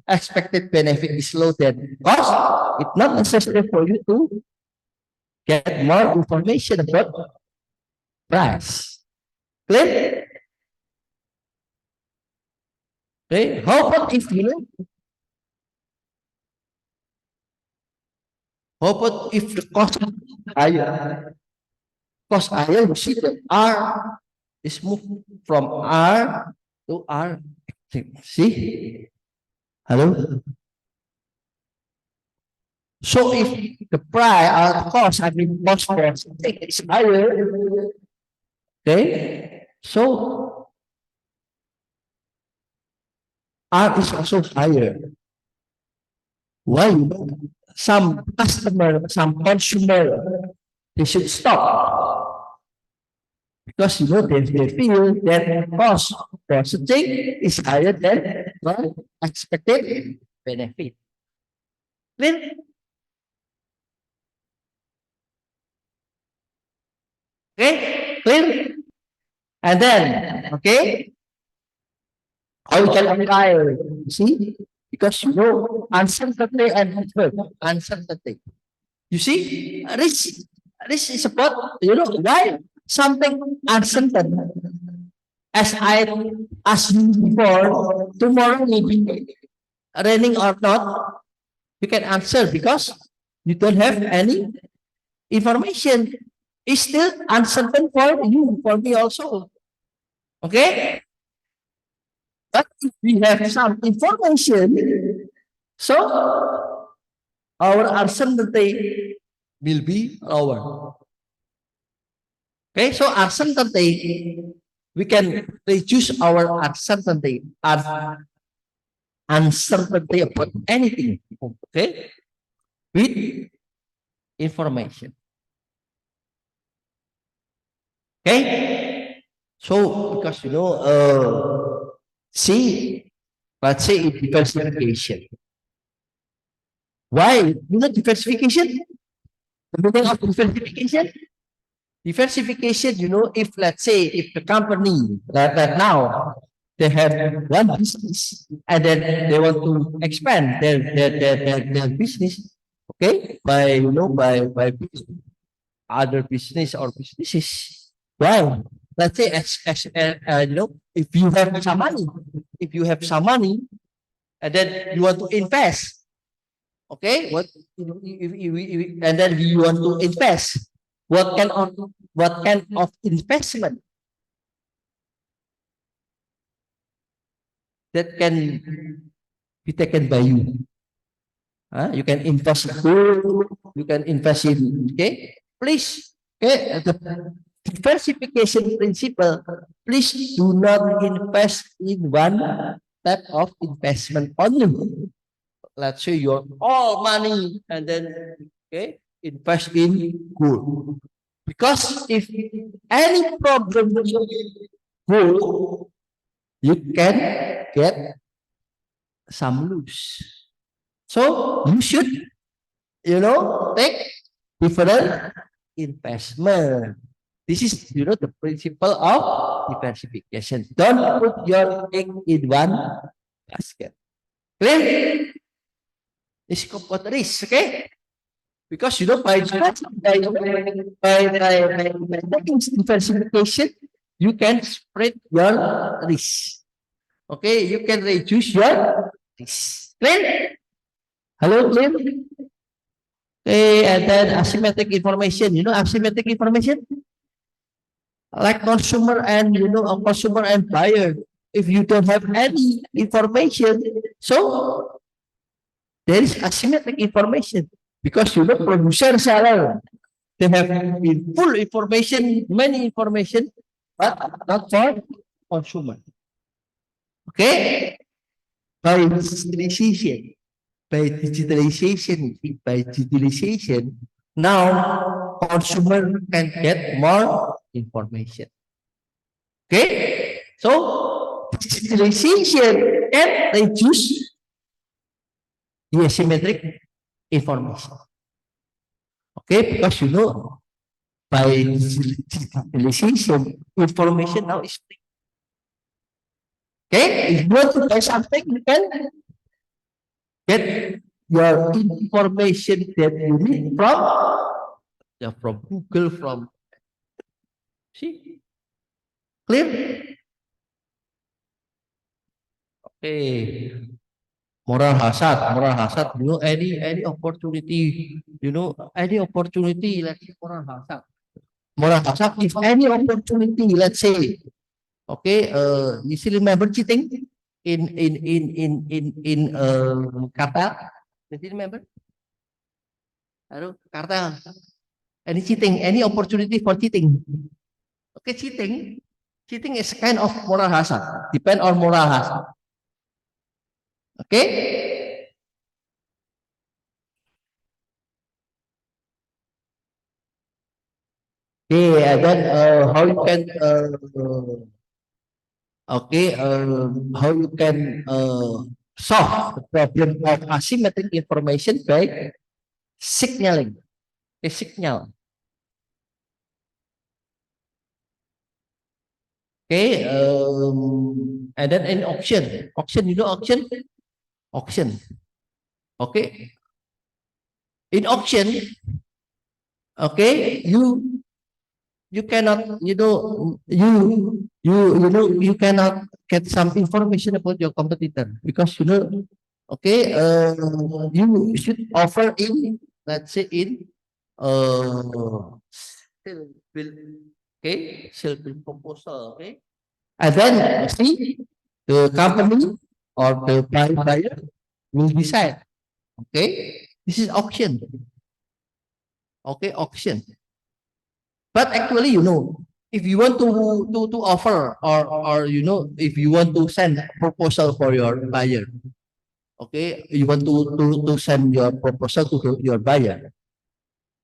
Speaker 1: expected benefit is low then cost, it's not necessary for you to get more information about price. Clear? Okay, how about if how about if the cost is higher? Cost higher, you see that R is moved from R to R. See? Hello? So if the price or the cost, cost for something is higher, okay? So R is also higher. Why? Some customer, some consumer, they should stop. Because they feel that cost for something is higher than the expected benefit. Clear? Okay? Clear? And then, okay? How we can apply, see? Because uncertainty and uncertainty. You see, risk is about, why something uncertain. As I asked you before, tomorrow will be raining or not, you can answer because you don't have any information. It's still uncertain for you, for me also. Okay? But if we have some information, so our uncertainty will be lower. Okay, so uncertainty, we can reduce our uncertainty about anything. Okay, with information. Okay, so because see, let's say diversification. Why? Diversification? The meaning of diversification? Diversification, if let's say if the company that now they have one business and then they want to expand their business, okay, by by other business or businesses. Why? Let's say if you have some money, and then you want to invest, okay, and then you want to invest. What kind of investment that can be taken by you? You can invest in gold, you can invest in, okay? Please, okay, the diversification principle, please do not invest in one type of investment only. Let's say your all money and then, okay, invest in gold. Because if any problem with gold, you can get some loose. So you should, take different investment. This is, the principle of diversification. Don't put your egg in one basket. Clear? It's what risk, okay? Because by taking diversification, you can spread your risk. Okay, you can reduce your risk. Clear? Hello, clear? Okay, and then asymmetric information. You know asymmetric information? Like consumer and consumer and buyer. If you don't have any information, so there is asymmetric information because producer seller they have full information, many information, but not for consumer. Okay, by digitalization, now consumer can get more information. Okay, so digitalization can reduce the asymmetric information. Okay, because by digitalization, information now is free. Okay, if you want to buy something, you can get your information that you need from Google, from clear? Okay. Moral hazard, any opportunity, any opportunity, let's say moral hazard. Moral hazard, if any opportunity, let's say, okay, you still remember cheating in cartel? Do you remember? Cartel. Any cheating, any opportunity for cheating. Okay, cheating is kind of moral hazard, depend on moral hazard. Okay? Okay, and then how you can how you can solve the problem of asymmetric information by signaling. A signal. Okay, and then in auction, auction. Okay, in auction, okay, you cannot, you cannot get some information about your competitor because okay, you should offer in, let's say in sale bill, okay, sale bill proposal, okay, and then see the company or the buyer will decide. Okay, this is auction. Okay, auction. But actually, if you want to offer or if you want to send proposal for your buyer, okay, you want to send your proposal to your buyer,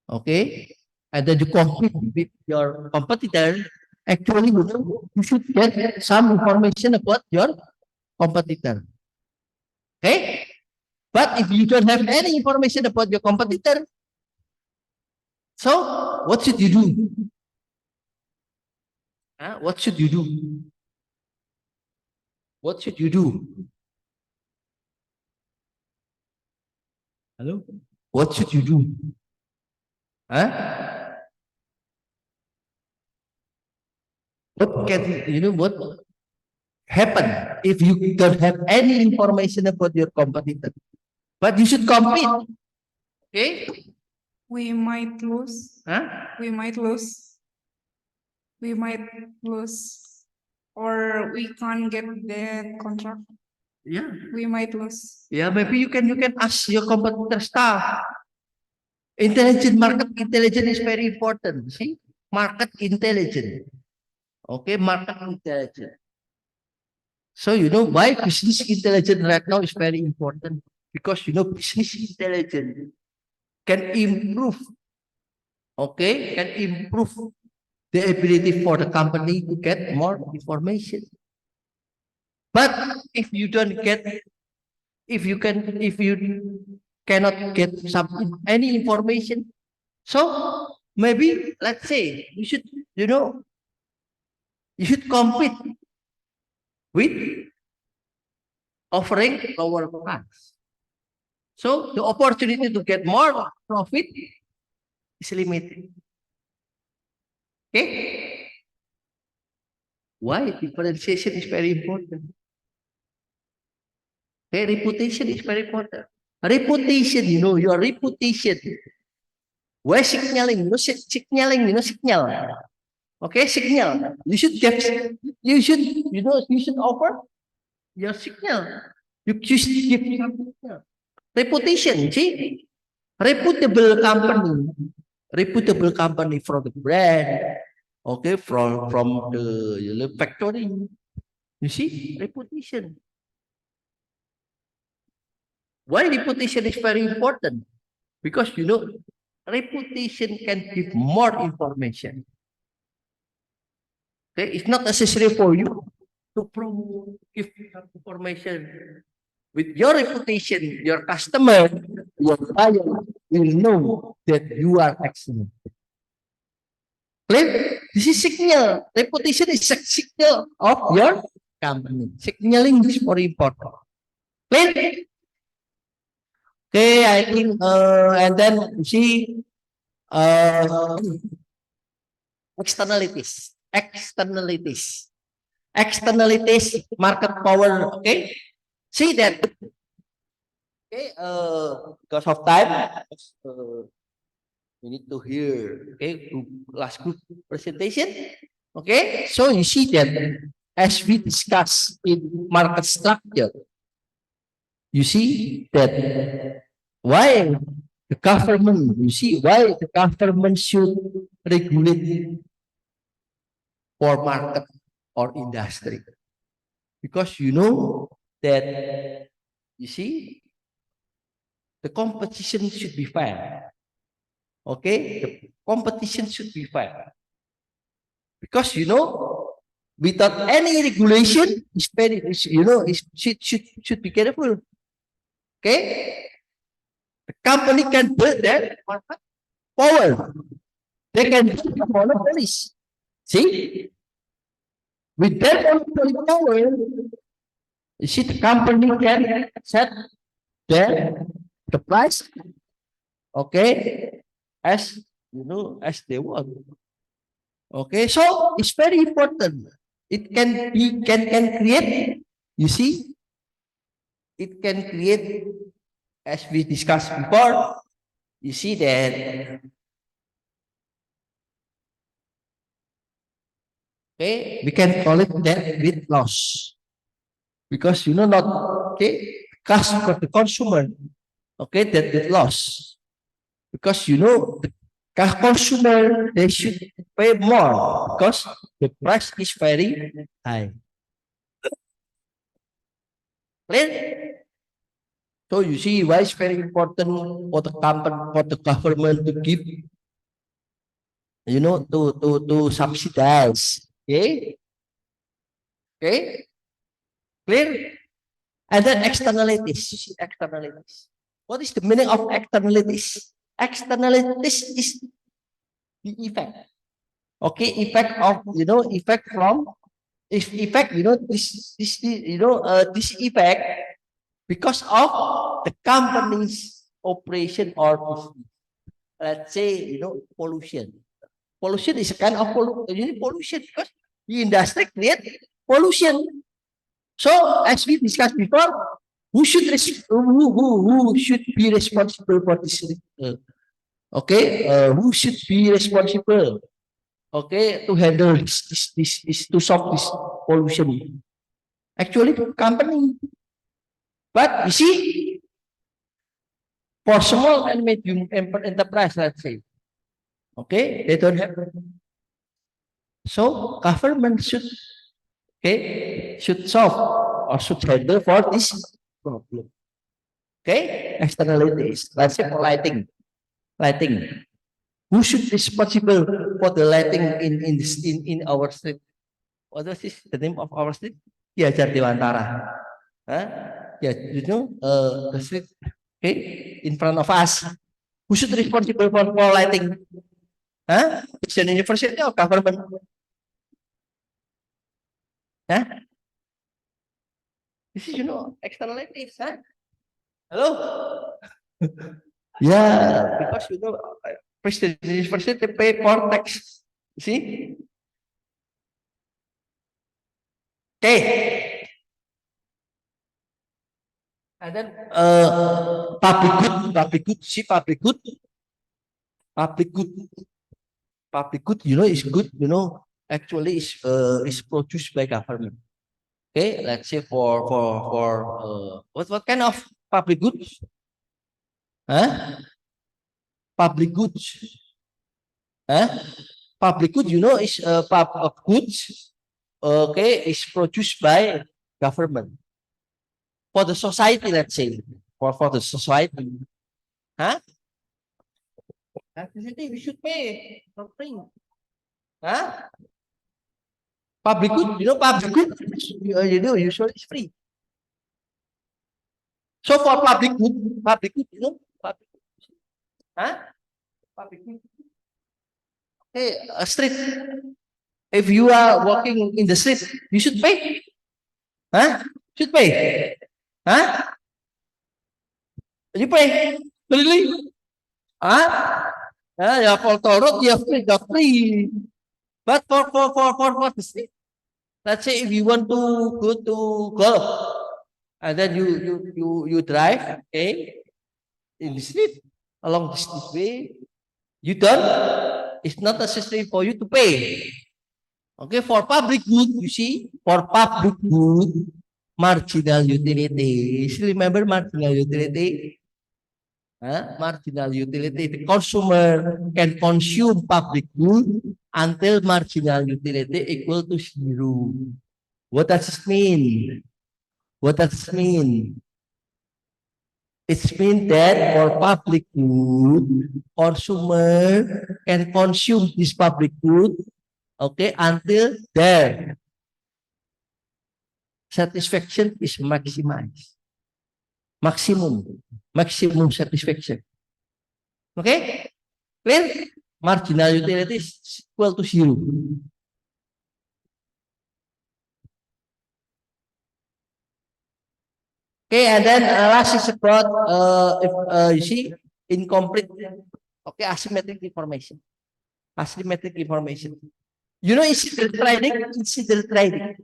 Speaker 1: okay, and then you compete with your competitor. Actually, you should get some information about your competitor. Okay, but if you don't have any information about your competitor, so what should you do? What should you do? What should you do? Hello? What should you do? What can what happen if you don't have any information about your competitor? But you should compete. Okay?
Speaker 9: We might lose. We might lose. We might lose. Or we can't get the contract.
Speaker 1: Yeah.
Speaker 9: We might lose.
Speaker 1: Yeah, maybe you can ask your competitor staff. Market intelligence is very important. See, market intelligence. Okay, market intelligence. So you know why business intelligence right now is very important, because you know business intelligence can improve. Okay, can improve the ability for the company to get more information. But if you don't get, if you cannot get any information, so maybe let's say you should, you know, you should compete with offering lower price. So the opportunity to get more profit is limited. Okay? Why? Differentiation is very important. Okay, reputation is very important. Reputation, you know, your reputation. Why signaling? You know, signaling, you know, signal. Okay, signal. You should get, you should, you know, you should offer your signal. You should give signal. Reputation, see? Reputable company from the brand, okay, from the factory. You see, reputation. Why reputation is very important? Because you know, reputation can give more information. Okay, it's not necessary for you to give information. With your reputation, your customer, your buyer will know that you are excellent. Clear? This is signal. Reputation is a signal of your company. Signaling is very important. Clear? Okay, I think, and then you see, externalities, market power. Okay, see that. Okay, because of time, we need to hear. Okay, last group presentation. Okay, so you see that as we discuss in market structure, you see that why the government, you see why the government should regulate for market or industry. Because you know that, you see, the competition should be fair. Okay, the competition should be fair. Because you know, without any regulation, it's very, you know, it should be careful. Okay, the company can build that market power. They can build monopolies. See, with that monopoly power, you see, the company can set the price. Okay, as you know, as they want. Okay, so it's very important. It can be can create. You see, it can create, as we discussed before. You see that. Okay, we can call it that with loss, because you know not okay, cost for the consumer. Okay, that loss, because you know the consumer, they should pay more because the price is very high. Clear? So you see why it's very important for the company, for the government to give, you know, to subsidize. Okay? Okay? Clear? And then externalities. You see externalities. What is the meaning of externalities? Externalities is the effect. Okay, effect of, you know, effect from, if effect, you know, this you know, this effect because of the company's operation or business. Let's say, you know, pollution. Pollution is a kind of pollution because the industry create pollution. So as we discussed before, who should who should be responsible for this? Okay, who should be responsible? Okay, to handle this to solve this pollution. Actually, the company. But you see, for small and medium enterprise, let's say, okay, they don't have. So government should solve or should handle for this problem. Okay, externalities. Let's say for lighting. Who should responsible for the lighting in our street? What was this? The name of our street? Yeah, Jatiwantara. Huh? Yeah, the street, okay, in front of us. Who should responsible for lighting? Huh? It's an university or government? Huh? This is, externalities, huh? Hello? Yeah, because Prestige University pay for tax. You see? Okay. And then public good, see public good, is good, actually is produced by government. Okay, let's say for what kind of public goods? Huh? Public goods. Huh? Public good, is goods. Okay, is produced by government for the society. Let's say for the society. Huh? Electricity we should pay for free. Huh? Public good, public good. Usually it's free. So for public good, public good. Huh? Public good. Okay, a street. If you are walking in the street, you should pay. Huh? Should pay. Huh? You pay. Really? Huh? Yeah, for toll road, you're free. But for the street, let's say if you want to go to golf, and then you drive, okay, in the street, along the street way, you don't. It's not necessary for you to pay. Okay, for public good, you see, for public good, marginal utility. Still remember marginal utility? Marginal utility. The consumer can consume public good until marginal utility equal to zero. What does this mean? What does this mean? It means that for public good, consumer can consume this public good, okay, until their satisfaction is maximized. Maximum satisfaction. Okay? Clear? Marginal utility is equal to zero. Okay, and then last is about if you see incomplete, okay, asymmetric information. Asymmetric information. Incident trading. Incident trading.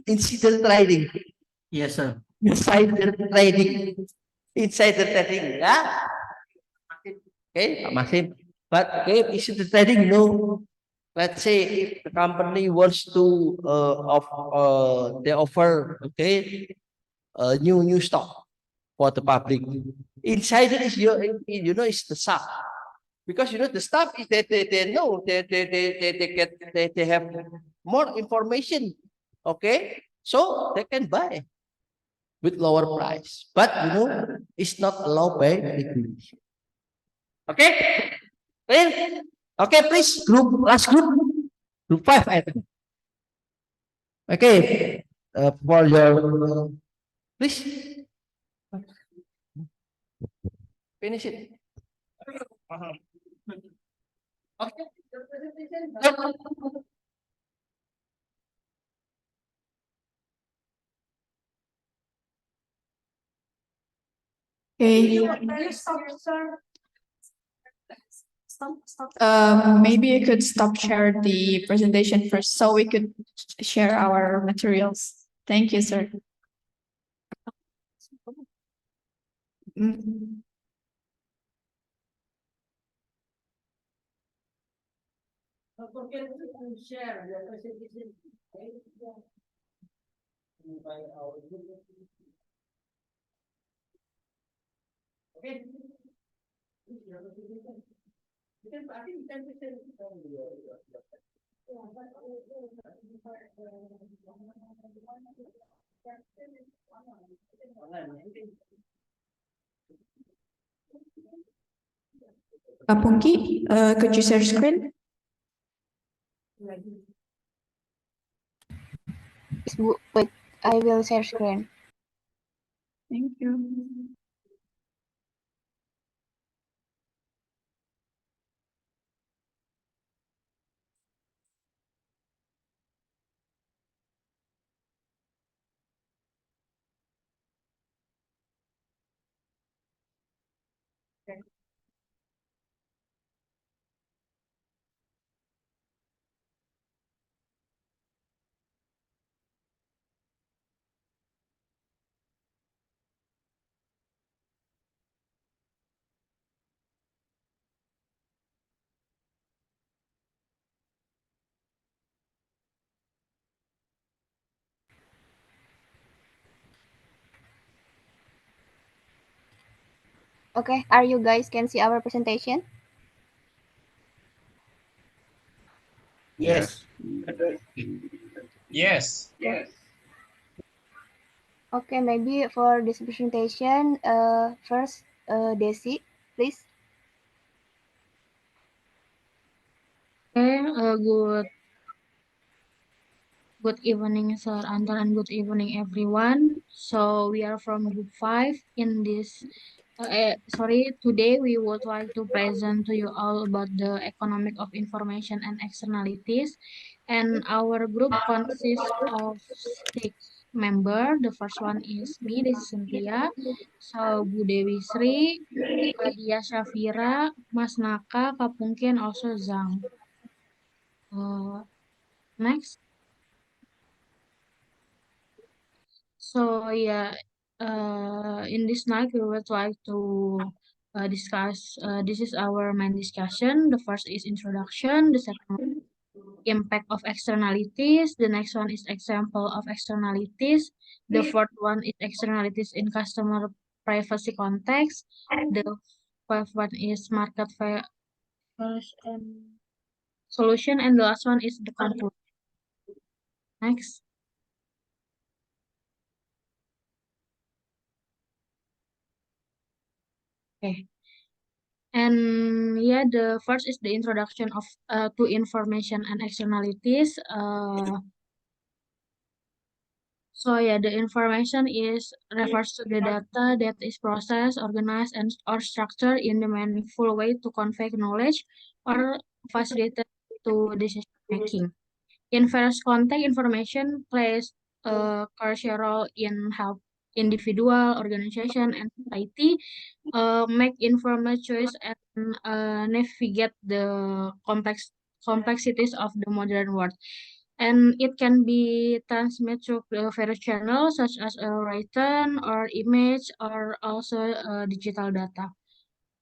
Speaker 1: Incident trading.
Speaker 8: Yes, sir.
Speaker 1: Insider trading. Insider trading. Yeah. Okay, masih. But okay, insider trading, let's say if the company wants to they offer, okay, new stock for the public. Insider is is the staff, because the staff is they know they have more information, okay, so they can buy with lower price, but it's not allowed by regulation. Okay, clear? Okay, please last group 5 I think. Okay, for your please finish it. Okay.
Speaker 9: Okay. Maybe you could stop share the presentation first so we could share our materials. Thank you, sir.
Speaker 2: Don't forget to share the presentation. By our group. Okay. Because I think 10% from
Speaker 7: Punky, could you share screen?
Speaker 11: Wait, I will share screen.
Speaker 3: Thank you.
Speaker 11: Okay, are you guys can see our presentation?
Speaker 2: Yes.
Speaker 12: Yes.
Speaker 11: Okay, maybe for this presentation, first, Desi, please.
Speaker 3: Okay, good evening, Sir Anton, and good evening, everyone. So we are from Group 5 in this. Today we would like to present to you all about the economic of information and externalities. And our group consists of 6 members. The first one is me, this is Cynthia. So Bu Dewi Sri, Dia Syafira, Mas Naka, Kapungki, and also Zhang. Next. So yeah, in this night we would like to discuss. This is our main discussion. The first is introduction. The second one, impact of externalities. The next one is example of externalities. The fourth one is externalities in customer privacy context. The fifth one is market first and solution, and the last one is the conclusion. Next. Okay. And yeah, the first is the introduction of to information and externalities. So yeah, the information is refers to the data that is processed, organized, and or structured in a meaningful way to convey knowledge or facilitate to decision making. In various context, information plays a crucial role in help individual, organization, and society make informed choice and navigate the complexities of the modern world. And it can be transmitted through various channels such as written or image or also digital data.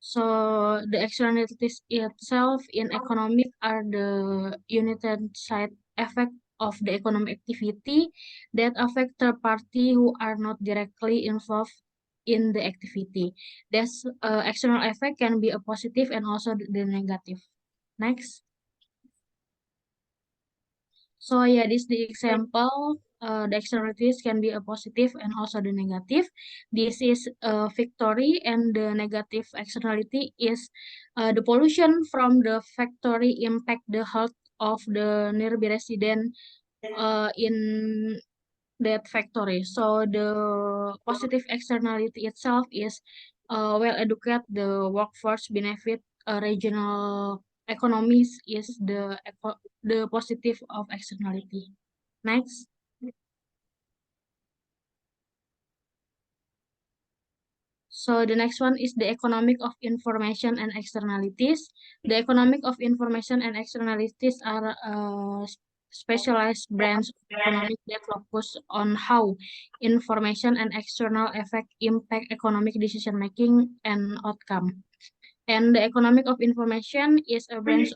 Speaker 3: So the externalities itself in economic are the united side effect of the economic activity that affect third party who are not directly involved in the activity. This external effect can be a positive and also the negative. Next. So yeah, this is the example. The externalities can be a positive and also the negative. This is a factory, and the negative externality is the pollution from the factory impact the health of the nearby resident in that factory. So the positive externality itself is well educate the workforce benefit regional economies is the positive of externality. Next. So the next one is the economic of information and externalities. The economic of information and externalities are specialized branch of economic that focus on how information and external effect impact economic decision making and outcome. And the economic of information is a branch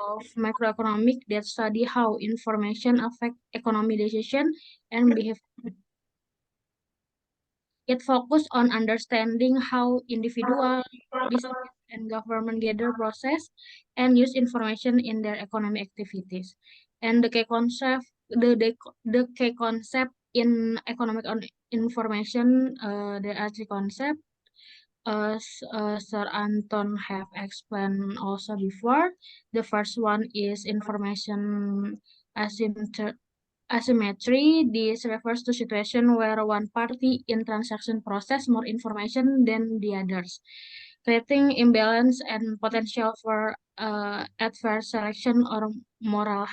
Speaker 3: of macroeconomic that study how information affect economic decision and behavior. It focuses on understanding how individual, business, and government gather, process, and use information in their economic activities. And the key concept in economic information, there are three concepts. Sir Anton have explained also before. The first one is information asymmetry. This refers to situation where one party in transaction process more information than the others, creating imbalance and potential for adverse selection or moral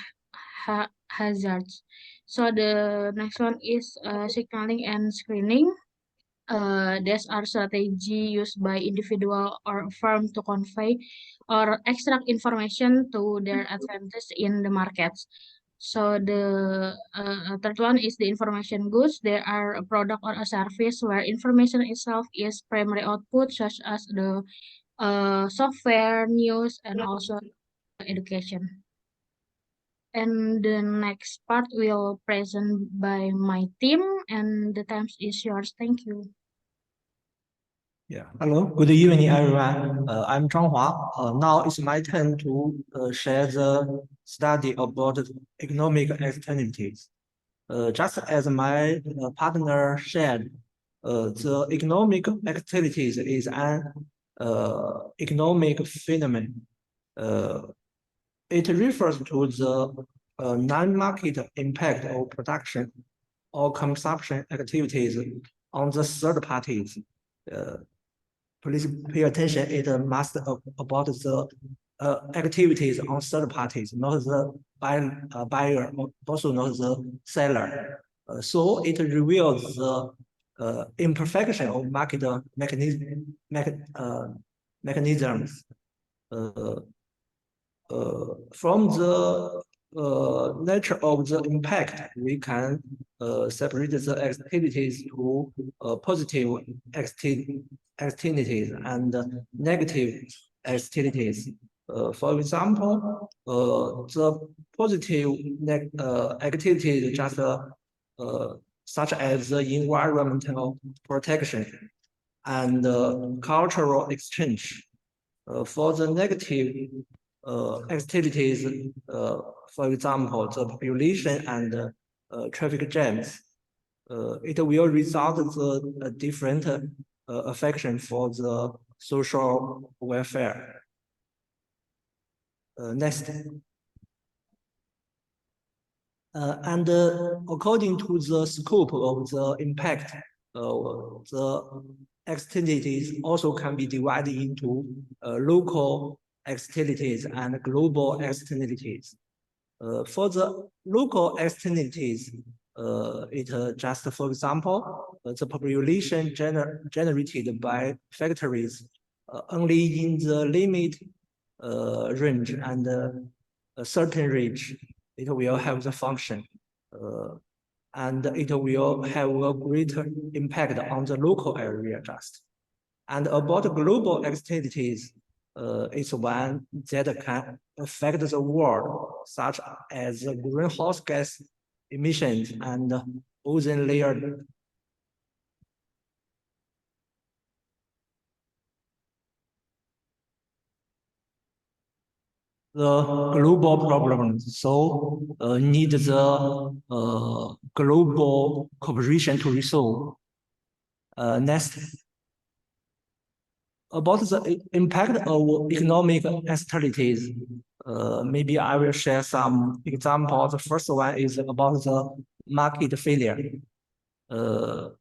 Speaker 3: hazards. So the next one is signaling and screening. These are strategy used by individual or firm to convey or extract information to their advantage in the markets. So the third one is the information goods. There are a product or a service where information itself is primary output, such as the software, news, and also education. And the next part will present by my team, and the time is yours. Thank you.
Speaker 12: Yeah. Hello. Good evening, everyone. I'm Zhang Hua. Now it's my turn to share the study about economic externalities. Just as my partner shared, the economic activities is an economic phenomenon. It refers to the non-market impact of production or consumption activities on the third parties. Please pay attention. It must about the activities on third parties, not the buyer, also not the seller. So it reveals the imperfection of market mechanisms. From the nature of the impact, we can separate the activities to positive activities and negative activities. For example, the positive activities just such as the environmental protection and cultural exchange. For the negative activities, for example, the population and traffic jams, it will result the different affection for the social welfare. Next. And according to the scope of the impact, the externalities also can be divided into local externalities and global externalities. For the local externalities, it just, for example, the population generated by factories only in the limit range and a certain range, it will have the function. And it will have a greater impact on the local area just. And about global activities, it's one that can affect the world, such as greenhouse gas emissions and ozone layer. The global problems, so need the global cooperation to resolve. Next. About the impact of economic externalities, maybe I will share some examples. The first one is about the market failure. The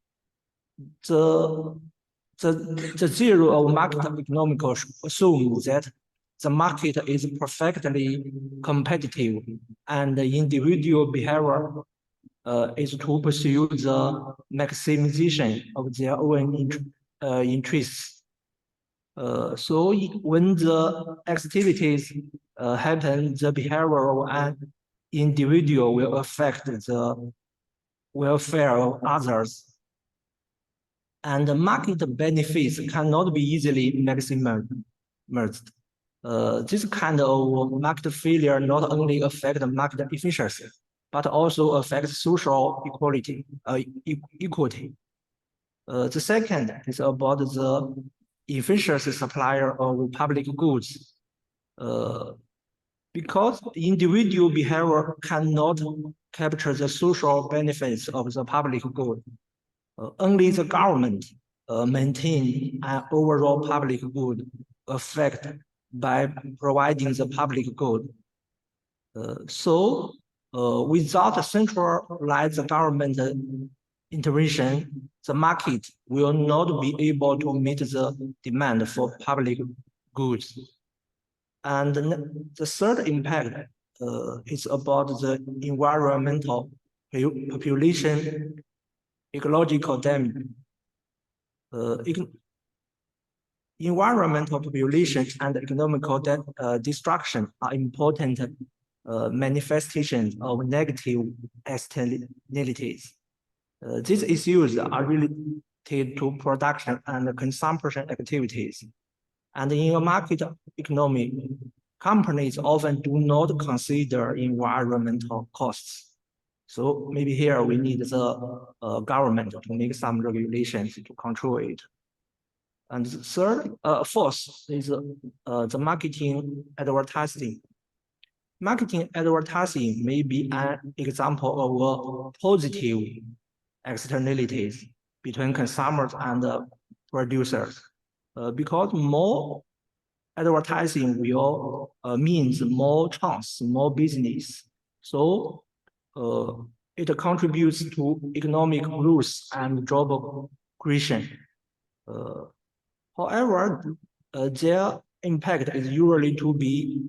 Speaker 12: zero of market economics assumes that the market is perfectly competitive and the individual behavior is to pursue the maximization of their own interests. So when the activities happen, the behavior of an individual will affect the welfare of others. And the market benefits cannot be easily merged. This kind of market failure not only affect the market efficiency, but also affects social equality. The second is about the efficient supplier of public goods. Because individual behavior cannot capture the social benefits of the public good. Only the government maintain an overall public good effect by providing the public good. Without a centralized government intervention, the market will not be able to meet the demand for public goods. And the third impact is about the environmental, population, ecological damage. Environmental population and economical destruction are important manifestations of negative externalities. These issues are related to production and consumption activities. And in a market economy, companies often do not consider environmental costs. So maybe here we need the government to make some regulations to control it. And fourth is the marketing advertising. Marketing advertising may be an example of positive externalities between consumers and producers, because more advertising will means more chance, more business. So it contributes to economic growth and job creation. However, their impact is usually to be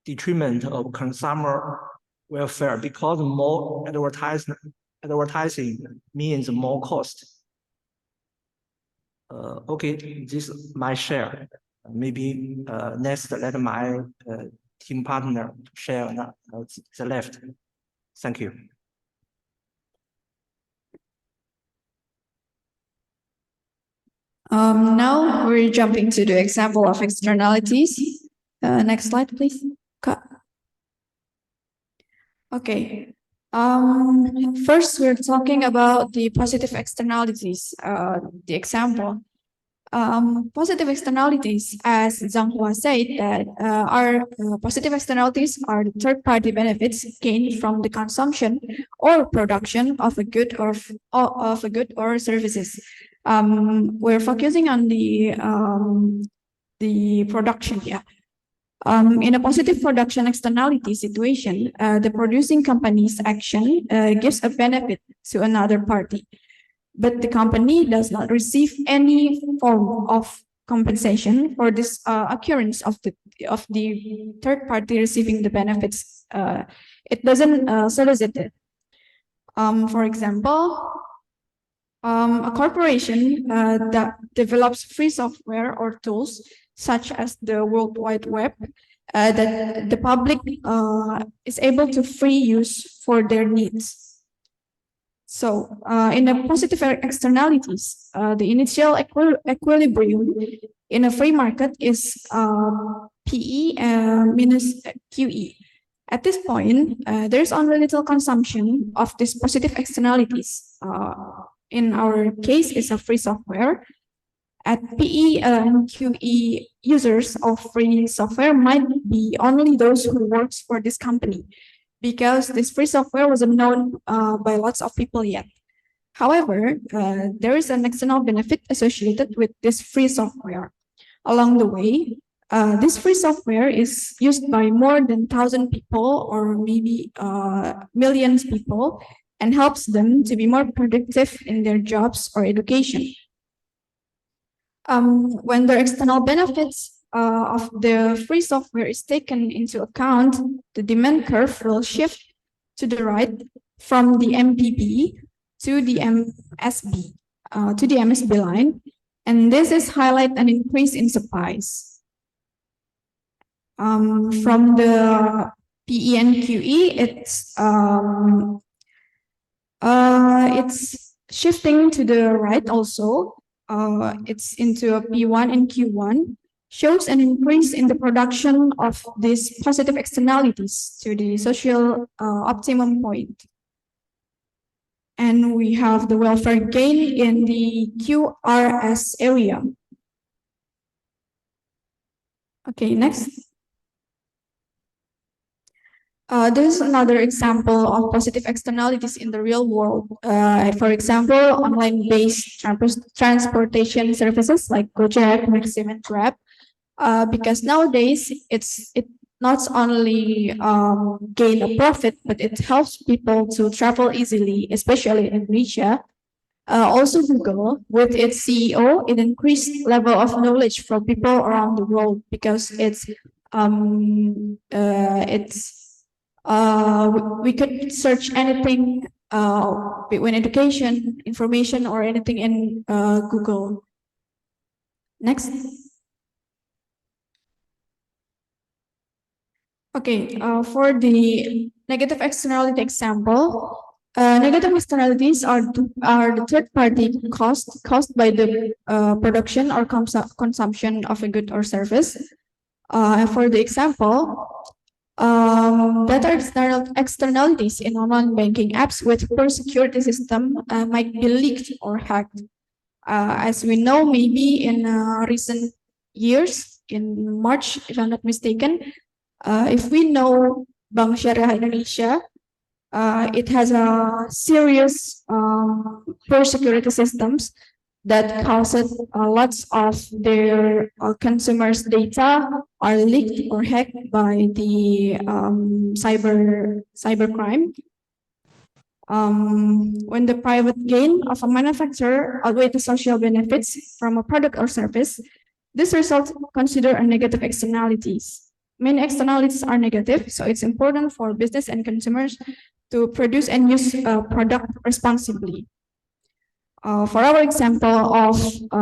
Speaker 12: detriment of consumer welfare, because more advertising means more cost. Okay, this is my share. Maybe next let my team partner share the left. Thank you.
Speaker 13: Now we're jumping to the example of externalities. Next slide, please. Okay. First, we're talking about the positive externalities, the example. Positive externalities, as Zhang Hua said, that are positive externalities are the third-party benefits gained from the consumption or production of a good or services. We're focusing on the production. Yeah. In a positive production externality situation, the producing company's action gives a benefit to another party, but the company does not receive any form of compensation for this occurrence of the third party receiving the benefits. It doesn't solicit it. For example, a corporation that develops free software or tools such as the World Wide Web that the public is able to free use for their needs. So in the positive externalities, the initial equilibrium in a free market is PE minus QE. At this point, there's only little consumption of these positive externalities. In our case, it's a free software. At PE and QE, users of free software might be only those who works for this company, because this free software wasn't known by lots of people yet. However, there is an external benefit associated with this free software. Along the way, this free software is used by more than 1,000 people or maybe millions of people, and helps them to be more productive in their jobs or education. When the external benefits of the free software is taken into account, the demand curve will shift to the right from the MPB to the MSB line, and this is highlight an increase in supplies. From the PE and QE, it's shifting to the right also. It's into a P1 and Q1, shows an increase in the production of these positive externalities to the social optimum point. And we have the welfare gain in the QRS area. Okay, next. This is another example of positive externalities in the real world. For example, online-based transportation services like Gojek, Maxim, and Grab. Because nowadays it not only gain a profit, but it helps people to travel easily, especially in Indonesia. Also, Google, with its CEO, it increased level of knowledge from people around the world because we could search anything between education, information, or anything in Google. Next. Okay, for the negative externality example, negative externalities are the third-party cost caused by the production or consumption of a good or service. For the example, data externalities in online banking apps with poor security system might be leaked or hacked. As we know, maybe in recent years, in March, if I'm not mistaken, if we know Bank Syariah Indonesia, it has a serious poor security systems that causes lots of their consumers' data are leaked or hacked by the cybercrime. When the private gain of a manufacturer outweigh the social benefits from a product or service, this result consider a negative externalities. Many externalities are negative, so it's important for business and consumers to produce and use a product responsibly. For our example of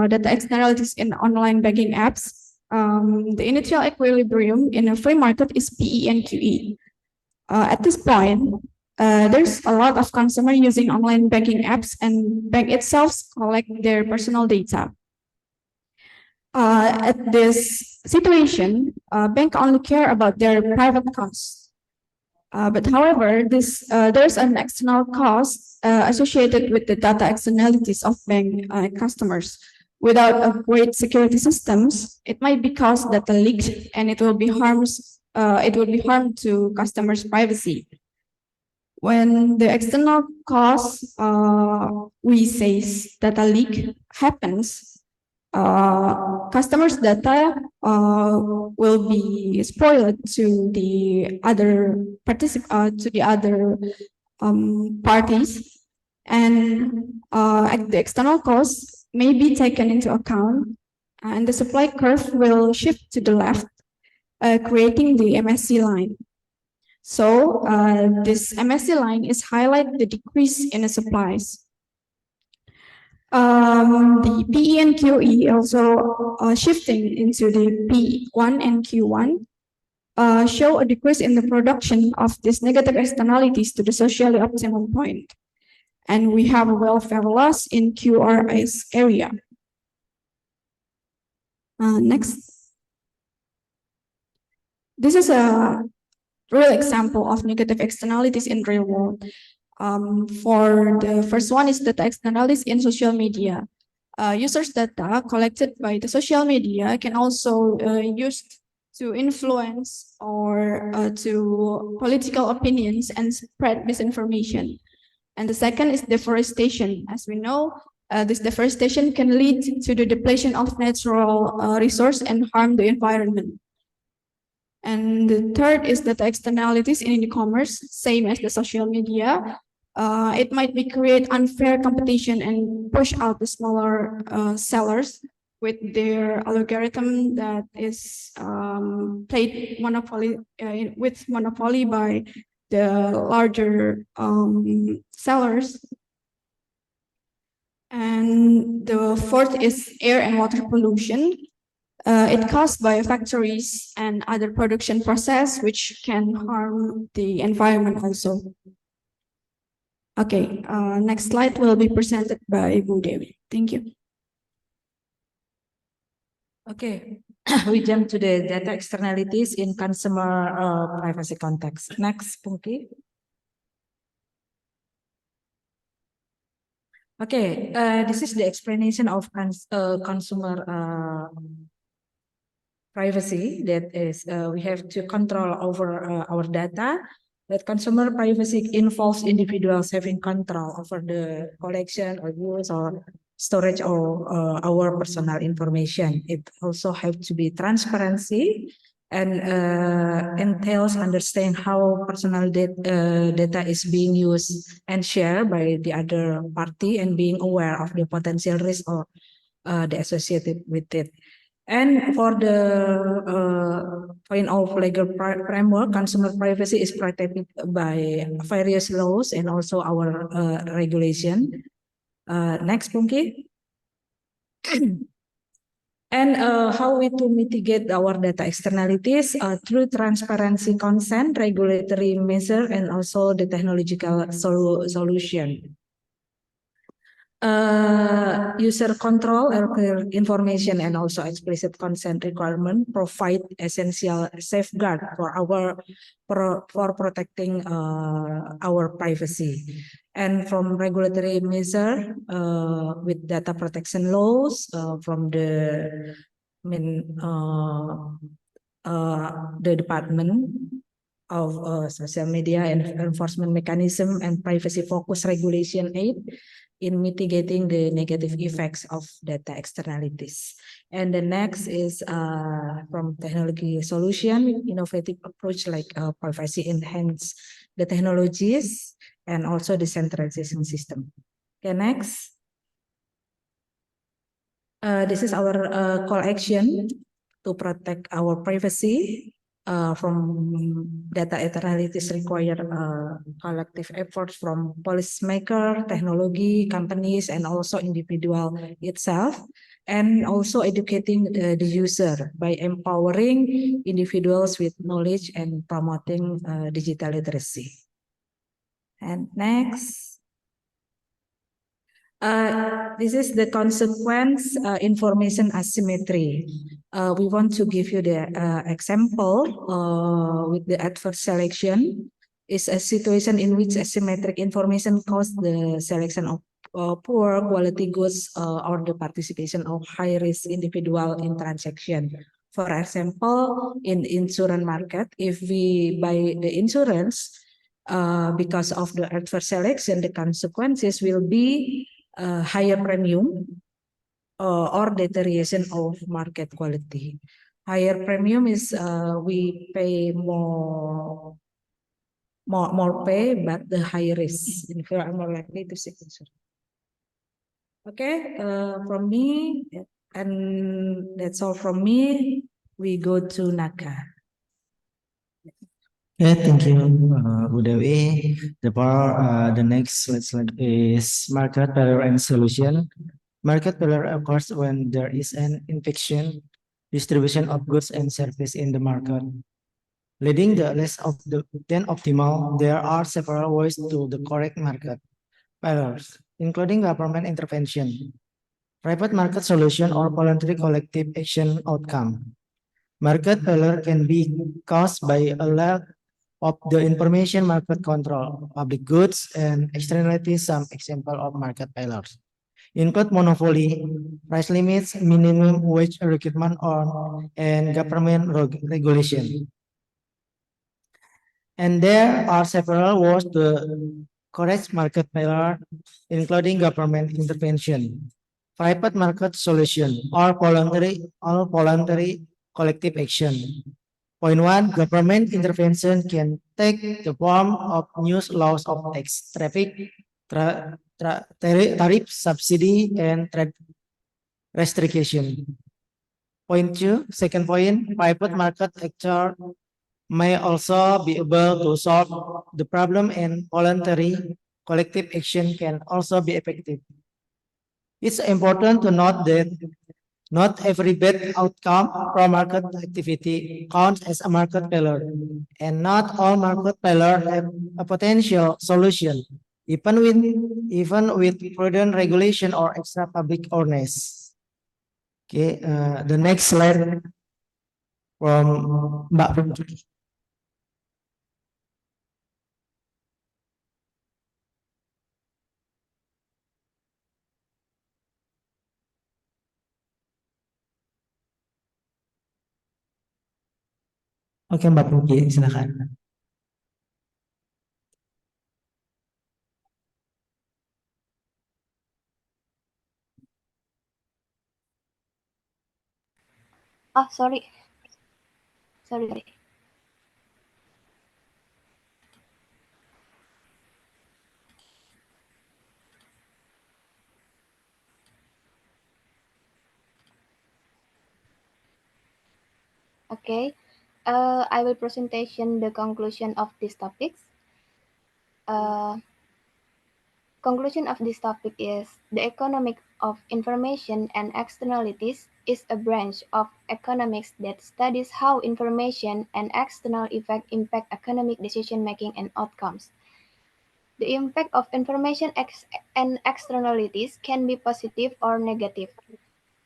Speaker 13: data externalities in online banking apps, the initial equilibrium in a free market is PE and QE. At this point, there's a lot of consumers using online banking apps, and bank itself collect their personal data. At this situation, bank only care about their private costs. But however, there's an external cost associated with the data externalities of bank customers. Without a great security systems, it might be cause data leaked, and it will be harm to customers' privacy. When the external cost we say data leak happens, customers' data will be spoiled to the other parties, and the external costs may be taken into account, and the supply curve will shift to the left, creating the MSC line. So this MSC line is highlight the decrease in the supplies. The PE and QE also shifting into the P1 and Q1 show a decrease in the production of these negative externalities to the socially optimum point. And we have a welfare loss in QRS area. Next. This is a real example of negative externalities in real world. For the first one is data externalities in social media. Users' data collected by the social media can also used to influence or to political opinions and spread misinformation. And the second is deforestation. As we know, this deforestation can lead to the depletion of natural resource and harm the environment. And the third is data externalities in e-commerce, same as the social media. It might be create unfair competition and push out the smaller sellers with their algorithm that is played with monopoly by the larger sellers. And the fourth is air and water pollution. It caused by factories and other production process, which can harm the environment also. Okay, next slide will be presented by Bu Dewi. Thank you.
Speaker 7: Okay, we jump to the data externalities in consumer privacy context. Next, Punky. Okay, this is the explanation of consumer privacy. That is, we have to control over our data. That consumer privacy involves individuals having control over the collection or use or storage of our personal information. It also have to be transparency and entails understand how personal data is being used and shared by the other party and being aware of the potential risk or the associated with it. And for the point of legal framework, consumer privacy is protected by various laws and also our regulation. Next, Punky. And how we to mitigate our data externalities through transparency, consent, regulatory measure, and also the technological solution. User control, clear information, and also explicit consent requirement provide essential safeguard for protecting our privacy. And from regulatory measure with data protection laws from the Department of Social Media and Enforcement Mechanism and Privacy Focus Regulation 8 in mitigating the negative effects of data externalities. And the next is from technology solution, innovative approach like privacy enhance the technologies and also the centralization system. Okay, next. This is our call action to protect our privacy from data externalities require collective efforts from policymaker, technology companies, and also individual itself, and also educating the user by empowering individuals with knowledge and promoting digital literacy. And next. This is the consequence information asymmetry. We want to give you the example with the adverse selection is a situation in which asymmetric information causes the selection of poor quality goods or the participation of high risk individual in transaction. For example, in insurance market, if we buy the insurance because of the adverse selection, the consequences will be higher premium or deterioration of market quality. Higher premium is we pay more pay, but the high risk. If you are more likely to seek insurance. Okay, from me, and that's all from me. We go to Naka.
Speaker 14: Yeah, thank you, Udawi. The next slide is market failure and solution. Market failure occurs when there is an infection, distribution of goods and services in the market, leading the less than optimal. There are several ways to the correct market failures, including government intervention, private market solution, or voluntary collective action outcome. Market failure can be caused by a lack of the information market control, public goods, and externalities. Some example of market failures include monopoly, price limits, minimum wage requirement, and government regulation. And there are several ways to correct market failure, including government intervention, private market solution, or voluntary collective action. Point one, government intervention can take the form of new laws of tax, traffic, tariff, subsidy, and trade restriction. Point two, second point, private market actor may also be able to solve the problem, and voluntary collective action can also be effective. It's important to note that not every bad outcome from market activity counts as a market failure, and not all market failures have a potential solution, even with prudent regulation or extra public awareness. Okay, the next slide from Mbak Pung. Oke, Mbak Pungki, silakan.
Speaker 11: Ah, sorry. Sorry. Okay. I will presentation the conclusion of this topics. Conclusion of this topic is the economic of information and externalities is a branch of economics that studies how information and external effect impact economic decision making and outcomes. The impact of information and externalities can be positive or negative.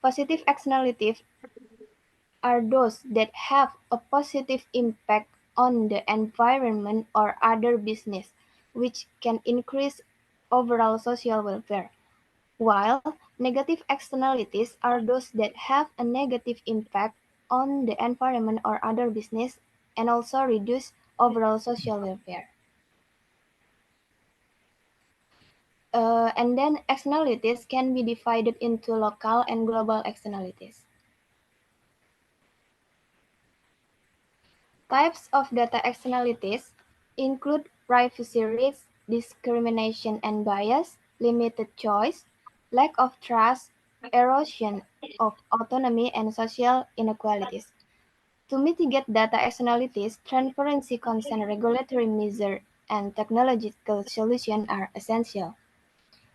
Speaker 11: Positive externalities are those that have a positive impact on the environment or other business, which can increase overall social welfare, while negative externalities are those that have a negative impact on the environment or other business and also reduce overall social welfare. And then externalities can be divided into local and global externalities. Types of data externalities include privacy risks, discrimination and bias, limited choice, lack of trust, erosion of autonomy, and social inequalities. To mitigate data externalities, transparency, consent, regulatory measures, and technological solutions are essential.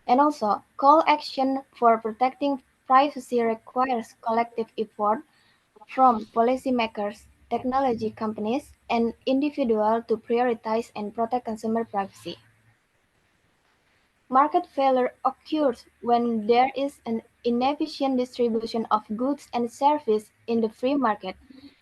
Speaker 11: And also, call action for protecting privacy requires collective effort from policymakers, technology companies, and individuals to prioritize and protect consumer privacy. Market failure occurs when there is an inefficient distribution of goods and services in the free market,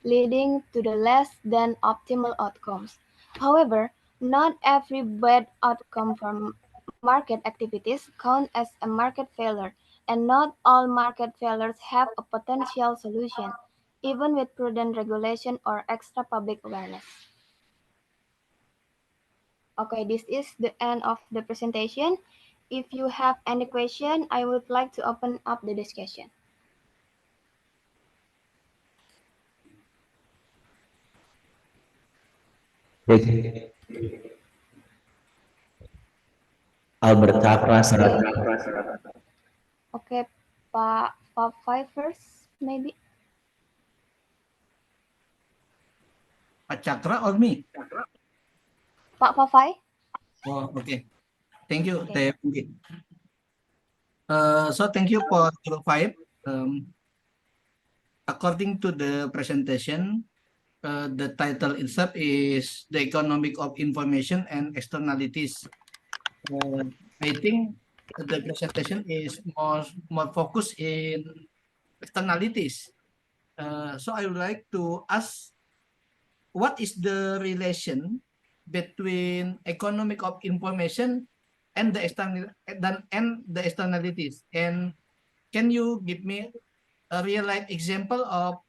Speaker 11: leading to the less than optimal outcomes. However, not every bad outcome from market activities counts as a market failure, and not all market failures have a potential solution, even with prudent regulation or extra public awareness. Okay, this is the end of the presentation. If you have any question, I would like to open up the discussion.
Speaker 1: Baik. Albert Chakra,
Speaker 11: Okay, Pak Five first, maybe.
Speaker 8: Pak Cakra or me?
Speaker 11: Pak Fafai?
Speaker 8: Oh, okay. Thank you,
Speaker 11: Okay.
Speaker 8: Teh Pungki. So thank you for Group 5. According to the presentation, the title itself is The Economic of Information and Externalities. I think the presentation is more focused in externalities. So I would like to ask, what is the relation between economic of information and the externalities? And can you give me a real life example of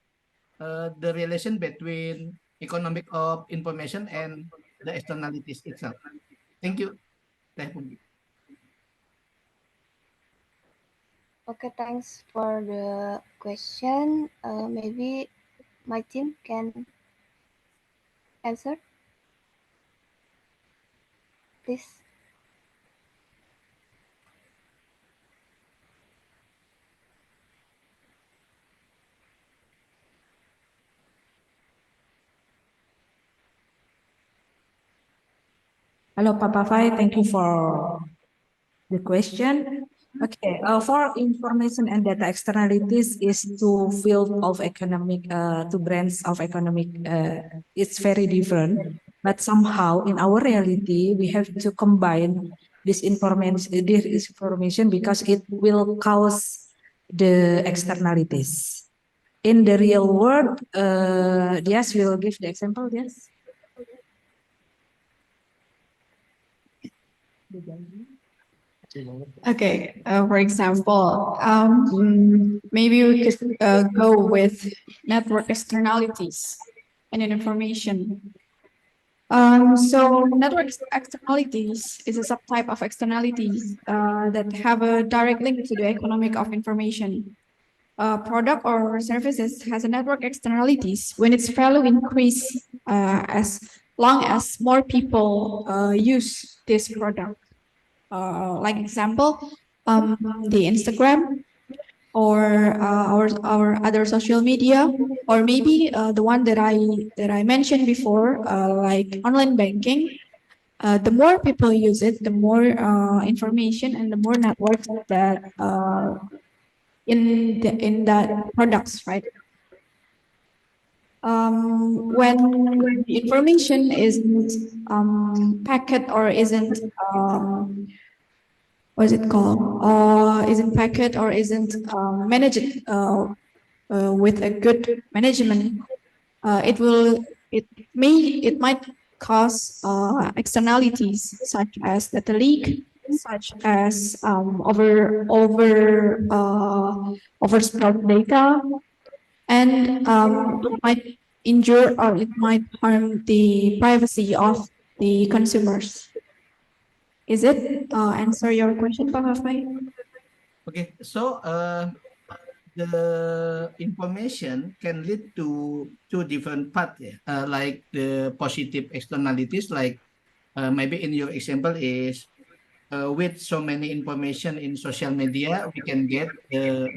Speaker 8: the relation between economic of information and the externalities itself? Thank you.
Speaker 11: Okay, thanks for the question. Maybe my team can answer, please.
Speaker 7: Hello, Papa Fai. Thank you for the question. Okay, for information and data externalities is two field of economic, two brands of economic. It's very different, but somehow in our reality we have to combine this information because it will cause the externalities. in the real world, yes, we'll give the example, yes.
Speaker 13: Okay, for example, maybe we could go with network externalities and information. So network externalities is a subtype of externalities that have a direct link to the economic of information. A product or services has a network externalities when its value increase as long as more people use this product. Like example, the Instagram or our other social media, or maybe the one that I mentioned before, like online banking. The more people use it, the more information and the more networks that in that products, right? When the information isn't packet or isn't what is it called? Isn't packet or isn't managed with a good management, it might cause externalities such as data leak, such as overstored data, and it might injure or it might harm the privacy of the consumers. Is it answer your question, Pak Hafai?
Speaker 8: Okay, so the information can lead to two different paths, like the positive externalities, like maybe in your example is with so many information in social media, we can get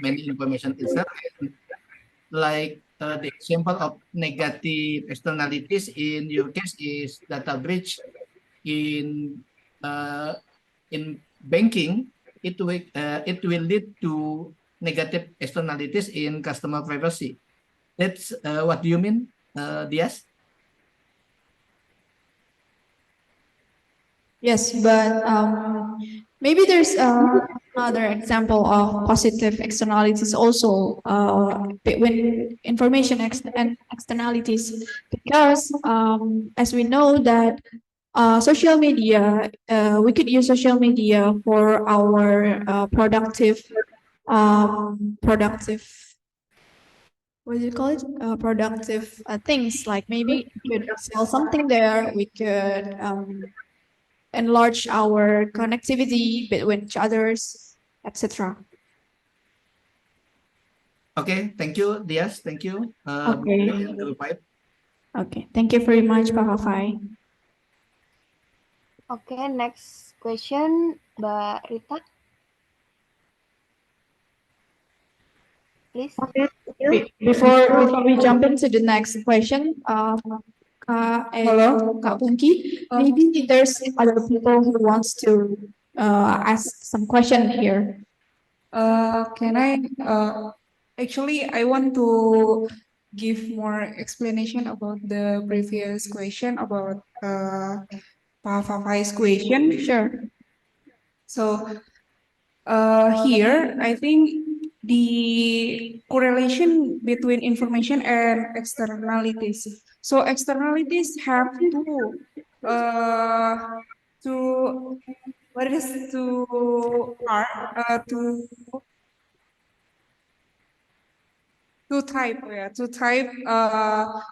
Speaker 8: many information itself. And like the example of negative externalities in your case is data breach in uh, in banking. It will lead to negative externalities in customer privacy. That's what do you mean, Dias?
Speaker 13: Yes, but maybe there's another example of positive externalities also when information and externalities, because as we know that social media, we could use social media for our productive, what do you call it? Productive things, like maybe we could sell something there, we could enlarge our connectivity between each others, etc.
Speaker 8: Okay, thank you, Dias. Thank you.
Speaker 13: Okay.
Speaker 8: And Group 5.
Speaker 13: Okay, thank you very much, Pak Hafai.
Speaker 11: Okay, next question, Mbak Rita. Please.
Speaker 13: Before we jump into the next question, hello, Kak Pungki. Maybe there's other people who wants to ask some question here.
Speaker 15: Can I actually I want to give more explanation about the previous question about Pak Fafai's question.
Speaker 13: Sure.
Speaker 15: So here I think the correlation between information and externalities. So externalities have to what is to part to two type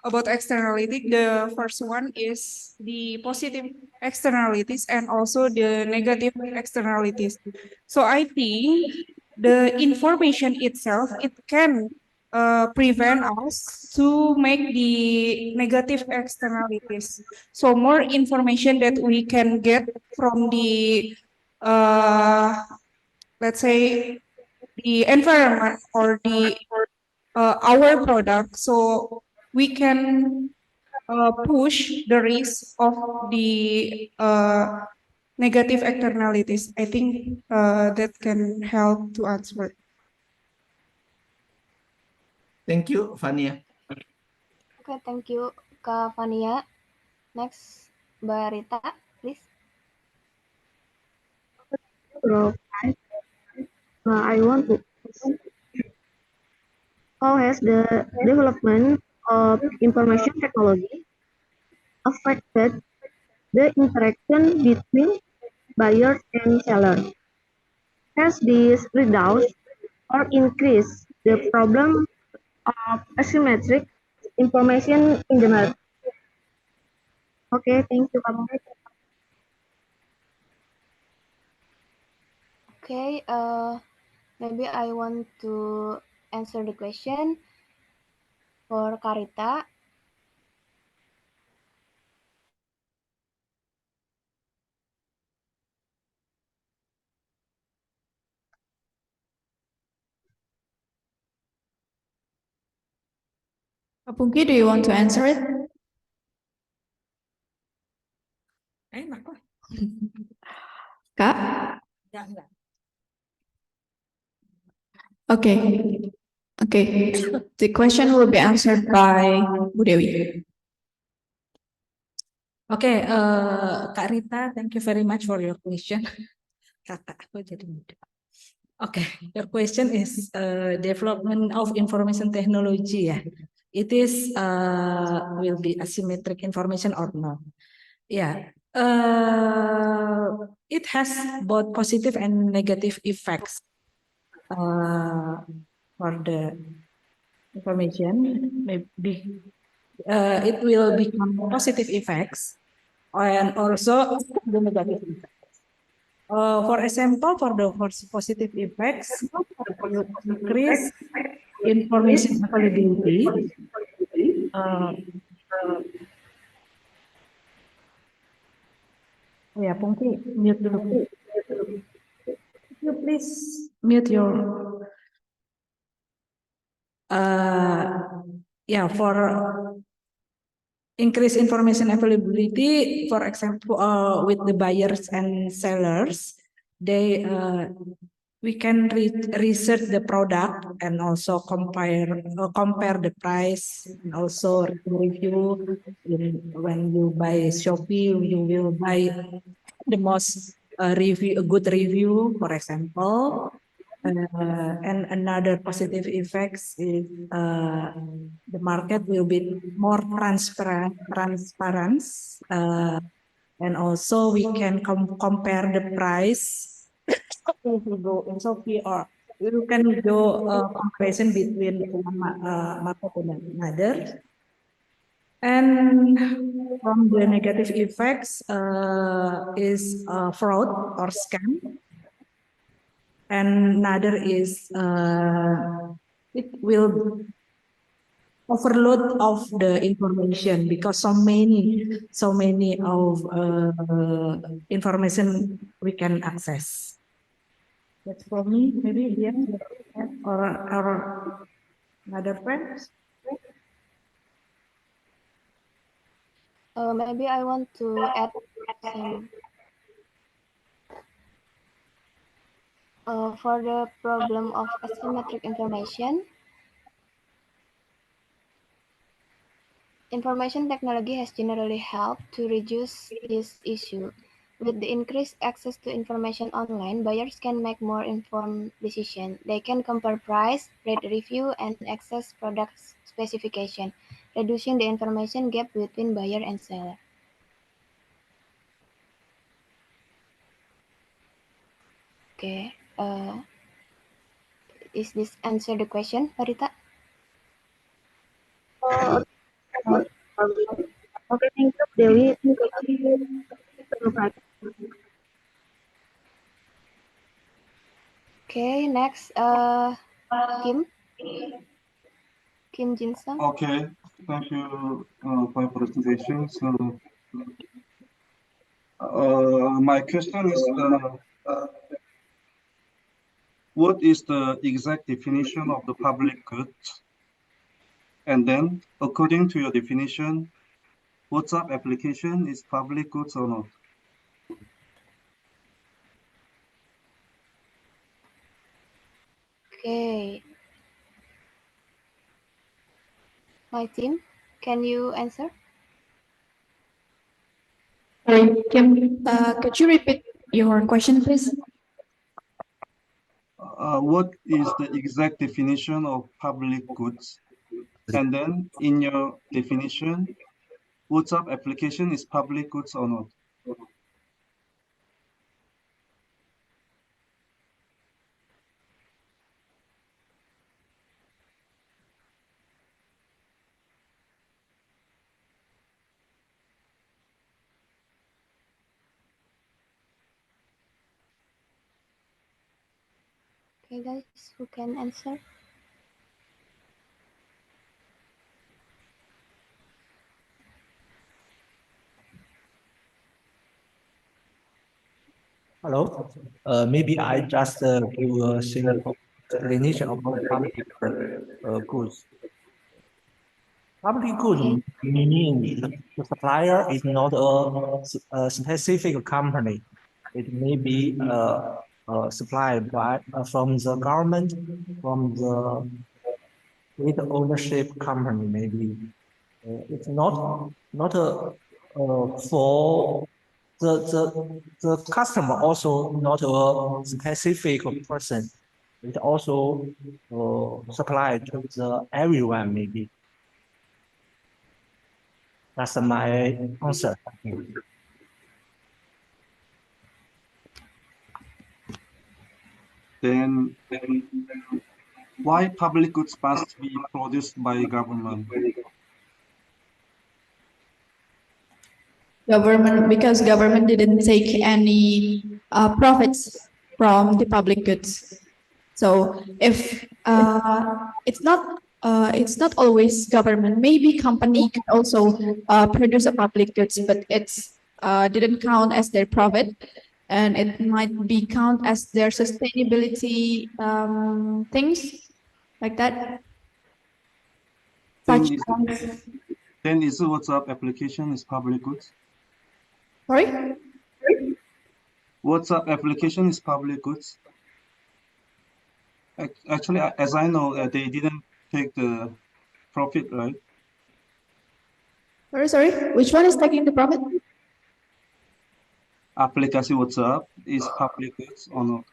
Speaker 15: about externality. The first one is the positive externalities and also the negative externalities. So I think the information itself, it can prevent us to make the negative externalities. So more information that we can get from the let's say the environment or the our product, so we can push the risk of the negative externalities. I think that can help to answer.
Speaker 8: Thank you, Fania.
Speaker 11: Okay, thank you, Kak Fania. Next, Mbak Rita, please.
Speaker 3: I want to
Speaker 16: How has the development of information technology affected the interaction between buyers and sellers? Has this reduced or increased the problem of asymmetric information in the market? Okay, thank you, Kamu.
Speaker 11: Okay, maybe I want to answer the question for Karita.
Speaker 13: Punki, do you want to answer it?
Speaker 7: Enak lah.
Speaker 13: Kak?
Speaker 7: Ya, enggak.
Speaker 13: Okay. Okay. The question will be answered by Bu Dewi.
Speaker 7: Okay, Kak Rita, thank you very much for your question. Kakak aku jadi muda. Okay, your question is development of information technology. Yeah, it is will be asymmetric information or not? Yeah, it has both positive and negative effects for the information. Maybe it will become positive effects and also the negative effects. For example, for the positive effects, it will increase information availability. Oh ya, Pungki, mute dulu. Could you please mute your yeah, for increase information availability, for example, with the buyers and sellers, they we can research the product and also compare the price and also review. When you buy Shopee, you will buy the most a good review, for example. And another positive effects is the market will be more transparent, and also we can compare the price. If we go in Shopee, or you can do a comparison between one market and another. And from the negative effects is fraud or scam. And another is it will overload of the information because so many of information we can access. That's for me. Maybe yeah, or another friends.
Speaker 11: Maybe I want to add some. For the problem of asymmetric information, information technology has generally helped to reduce this issue. With the increased access to information online, buyers can make more informed decisions. They can compare price, read review, and access product specification, reducing the information gap between buyer and seller. Okay. Is this answer the question, Parita?
Speaker 16: Okay, thank you, Dewi.
Speaker 11: Okay, next, Kim Jin-sung.
Speaker 10: Okay, thank you for your presentation. So, my question is, what is the exact definition of the public good? And then, according to your definition, WhatsApp application is public goods or not?
Speaker 11: Okay. My team, can you answer?
Speaker 13: Sorry, Kim, could you repeat your question, please?
Speaker 10: what is the exact definition of public goods? And then in your definition, WhatsApp application is public goods or not?
Speaker 11: Okay, guys, who can answer?
Speaker 12: Hello. Maybe I just give a simple explanation about public goods. Public goods meaning the supplier is not a specific company. It may be supplied by from the government, from the state ownership company, maybe. It's not a for the customer also not a specific person. It also supplied to the everyone maybe. That's my answer.
Speaker 10: Then why public goods must be produced by government?
Speaker 13: Government, because government didn't take any profits from the public goods. So if it's not always government. Maybe company can also produce a public goods, but it's didn't count as their profit, and it might be count as their sustainability things like that.
Speaker 10: Then
Speaker 13: Such
Speaker 10: is,
Speaker 13: as,
Speaker 10: then is the WhatsApp application is public goods?
Speaker 13: sorry.
Speaker 10: WhatsApp application is public goods. Actually, as I know, they didn't take the profit, right?
Speaker 13: Sorry. Which one is taking the profit?
Speaker 10: Aplikasi WhatsApp is public goods or not?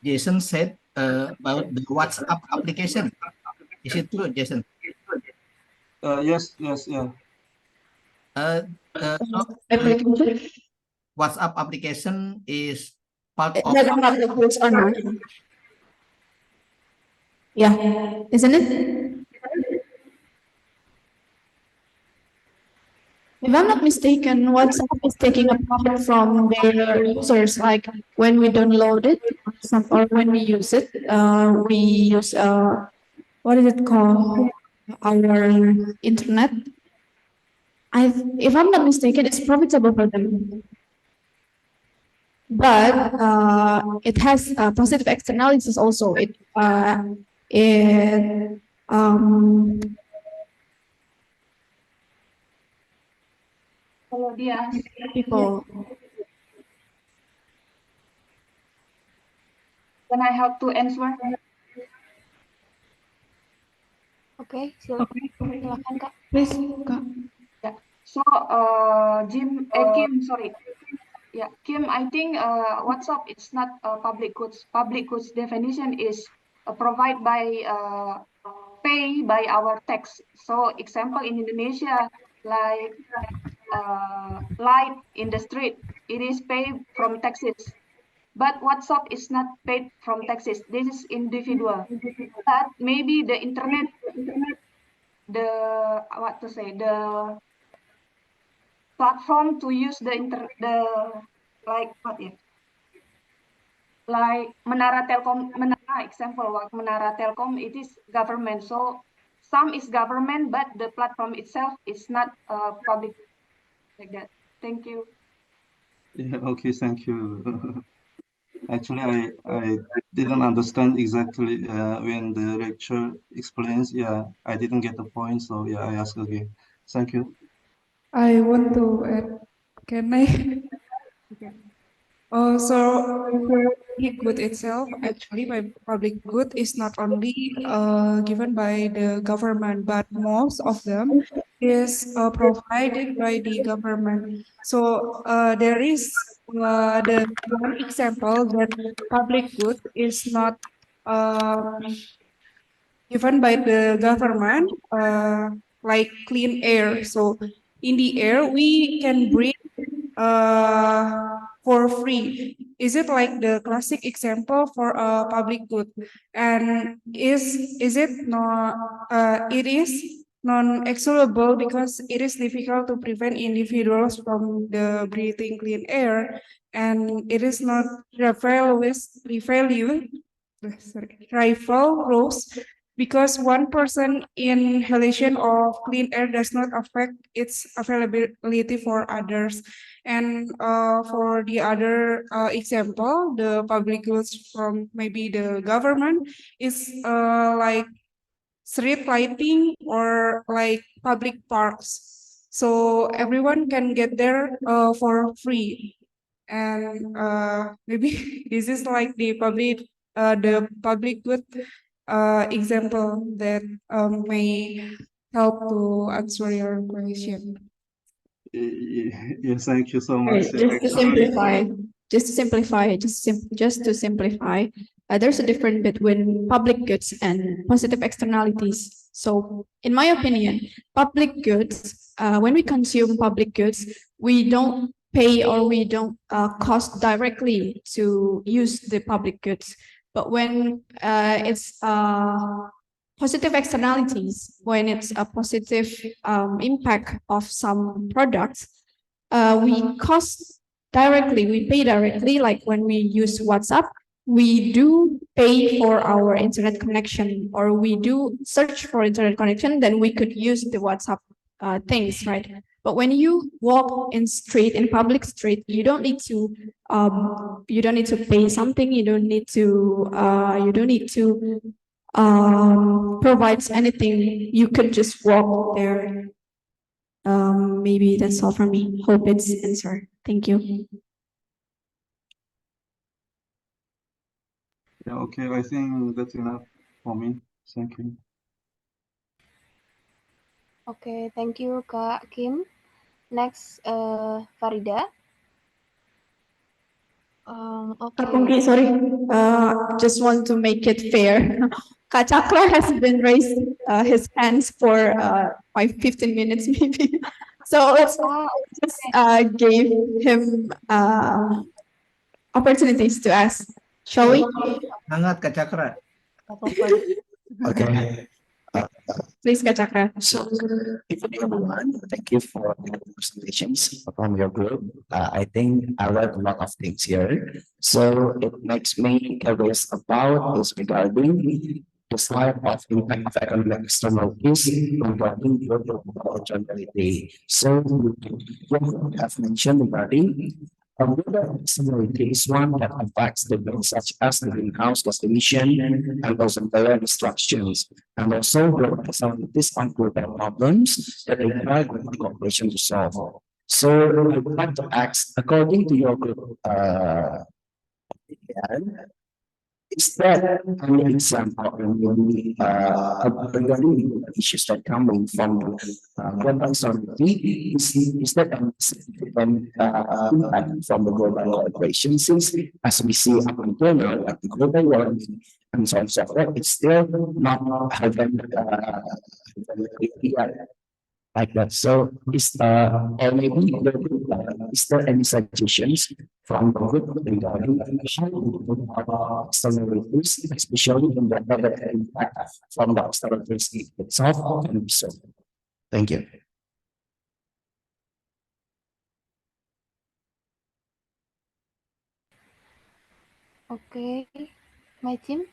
Speaker 8: Jason said about the WhatsApp application. Is it true, Jason?
Speaker 10: Yes, yeah.
Speaker 8: So
Speaker 13: Application?
Speaker 8: WhatsApp application is part of.
Speaker 13: Doesn't have the goods or not? Yeah, isn't it? If I'm not mistaken, WhatsApp is taking a profit from their users. Like when we download it, or when we use it, we use what is it called? Our internet. If I'm not mistaken, it's profitable for them. But it has positive externalities also.
Speaker 9: Yes.
Speaker 13: People.
Speaker 9: Can I help to answer?
Speaker 11: Okay, silakan Kak.
Speaker 13: Please, Kak.
Speaker 9: Yeah. So, Kim, sorry. Yeah, Kim, I think WhatsApp it's not public goods. Public goods definition is provide by pay by our tax. So, example in Indonesia, like light in the street, it is paid from taxes. But WhatsApp is not paid from taxes. This is individual. But maybe the internet, the platform to use like Menara Telkom, example, like Menara Telkom, it is government. So some is government, but the platform itself is not public, like that. Thank you.
Speaker 10: Yeah, okay, thank you. Actually, I didn't understand exactly when the lecturer explains. Yeah, I didn't get the point, so yeah, I ask again. Thank you.
Speaker 15: I want to add Can I? Okay. So public good itself, actually, by public good is not only given by the government, but most of them is provided by the government. So there is the one example that public good is not given by the government, like clean air. So in the air, we can breathe for free. Is it like the classic example for a public good? And is it not? It is non-excludable because it is difficult to prevent individuals from the breathing clean air, and it is not rival rules because one person inhalation of clean air does not affect its availability for others. And for the other example, the public goods from maybe the government is like street lighting or like public parks. So everyone can get there for free. And maybe this is like the public good example that may help to answer your question.
Speaker 10: Yes, thank you so
Speaker 13: Right,
Speaker 10: much.
Speaker 13: just to simplify, just to simplify, there's a difference between public goods and positive externalities. So, in my opinion, public goods, when we consume public goods, we don't pay or we don't cost directly to use the public goods. But when it's positive externalities, when it's a positive impact of some products, we cost directly, we pay directly, like when we use WhatsApp, we do pay for our internet connection, or we do search for internet connection, then we could use the WhatsApp things, right? But when you walk in public street, you don't need to pay something, you don't need to provide anything, you could just walk there. Maybe that's all from me. Hope it's answered. Thank you.
Speaker 10: Yeah, okay, I think that's enough for me. Thank you.
Speaker 11: Okay, thank you, Kak Kim. Next, Farida.
Speaker 13: Kak Pungki, sorry. Just want to make it fair. Kak Chakra has been raised his hands for 15 minutes maybe. So let's just give him opportunities to ask. Shall we?
Speaker 8: Hangat Kak Cakra.
Speaker 14: Okay.
Speaker 13: Please, Kak Chakra.
Speaker 14: So, everyone, thank you for the presentations from your group. I think I learned a lot of things here. So it makes me curious about is regarding the slide of impact of economic externalities regarding global opportunity. So you have mentioned regarding global externality is one that affects the growth such as the greenhouse gas emission and ozone layer destructions, and also global externalities on global problems that require global cooperation to solve. So I would like to ask, according to your group, is there an example regarding the issues that coming from global uncertainty? Is that an significant impact from the global cooperation? Since, as we see up until now, like the global warming and so on and so forth, it's still not having like that. So or maybe is there any suggestions from the group regarding how to accelerators, especially in the negative impact from the accelerators itself can be solved? Thank you.
Speaker 11: Okay, my team.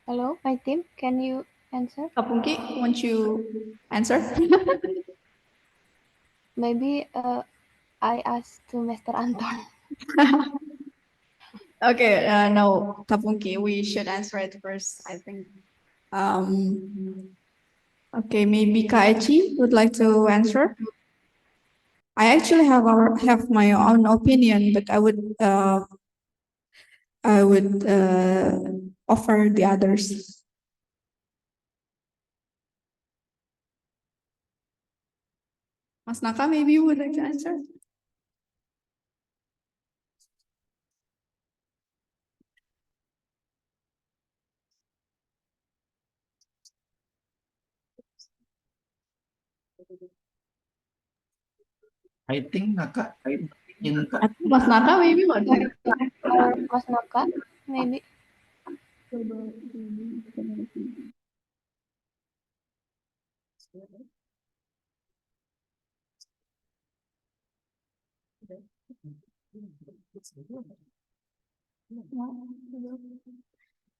Speaker 11: Hello, my team. Can you answer?
Speaker 13: Kak Pungki, won't you answer?
Speaker 11: Maybe I ask to Mr. Anton.
Speaker 13: Okay, no, Tapunki, we should answer it first, I think. Okay, maybe Kaichi would like to answer. I actually have my own opinion, but I would offer the others. Mas Naka, maybe you would like to answer.
Speaker 8: I think Naka
Speaker 13: Mas Naka, maybe would like.
Speaker 11: Or Mas Naka, maybe.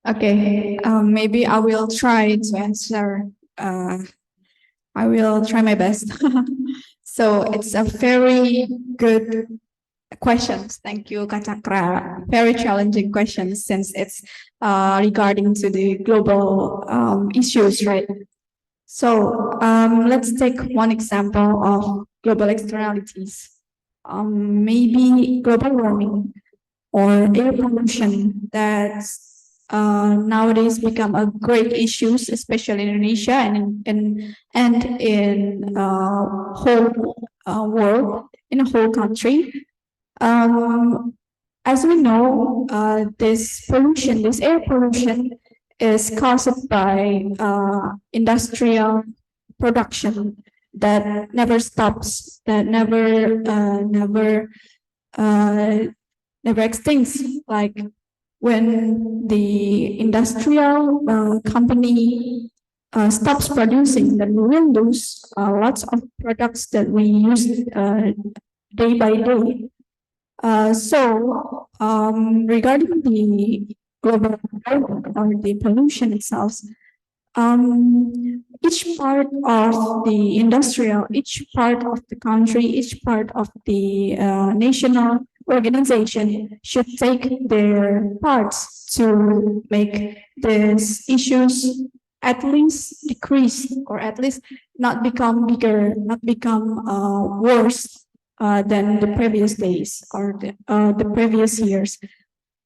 Speaker 13: Okay, maybe I will try to answer. I will try my best. So it's a very good questions. Thank you, Kachakra. Very challenging questions since it's regarding to the global issues, right? So let's take one example of global externalities. Maybe global warming or air pollution that's nowadays become a great issues, especially in Indonesia and in whole world, in a whole country. As we know, this pollution, this air pollution, is caused by industrial production that never stops, that never extincts. Like when the industrial company stops producing, then we will lose lots of products that we use day by day. So regarding the global environment or the pollution itself, each part of the industrial, each part of the country, each part of the national organization should take their parts to make these issues at least decrease, or at least not become bigger, not become worse than the previous days or the previous years.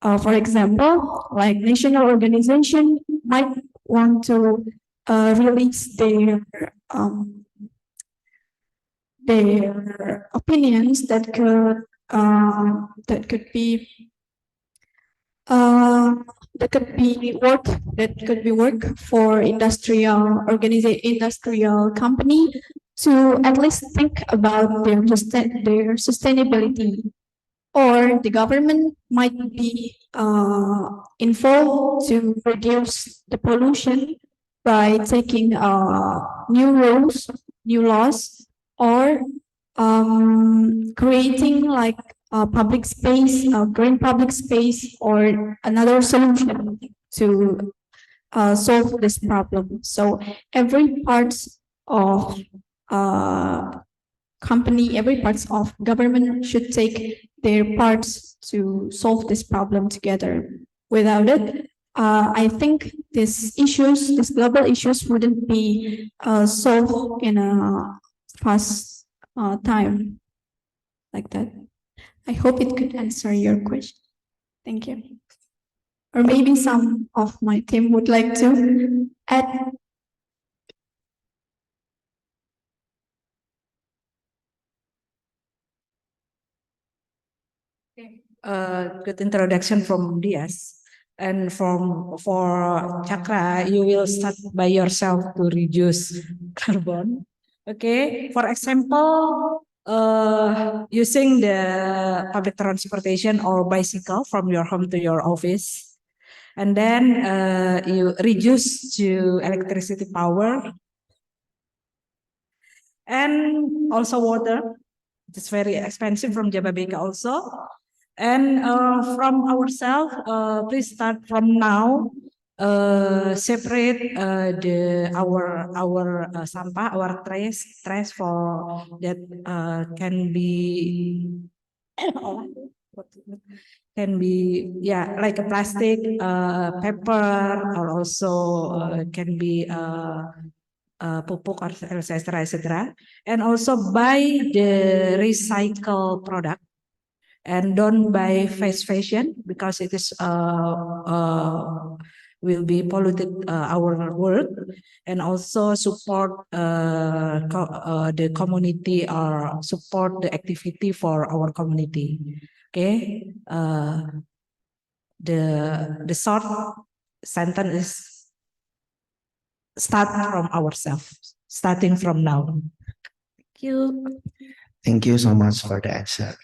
Speaker 13: For example, like national organization might want to release their opinions that could be work for industrial company to at least think about their sustainability, or the government might be involved to reduce the pollution by taking new rules, new laws, or creating like a public space, green public space, or another solution to solve this problem. So every part of company, every part of government should take their parts to solve this problem together. Without it, I think these global issues wouldn't be solved in a fast time like that. I hope it could answer your question. Thank you. Or maybe some of my team would like to add.
Speaker 7: Good introduction from Dias. And for Chakra, you will start by yourself to reduce carbon. Okay, for example, using the public transportation or bicycle from your home to your office. And then you reduce to electricity power. And also water. It's very expensive from Jababeka also. And from ourselves, please start from now separate our sampah, our trash for that can be like a plastic, paper, or also can be pupuk or etc. And also buy the recycle product and don't buy fast fashion because it is will be polluted our world, and also support the community or support the activity for our community. Okay, the short sentence is start from ourselves, starting from now. Thank you.
Speaker 14: Thank you so much for the answer.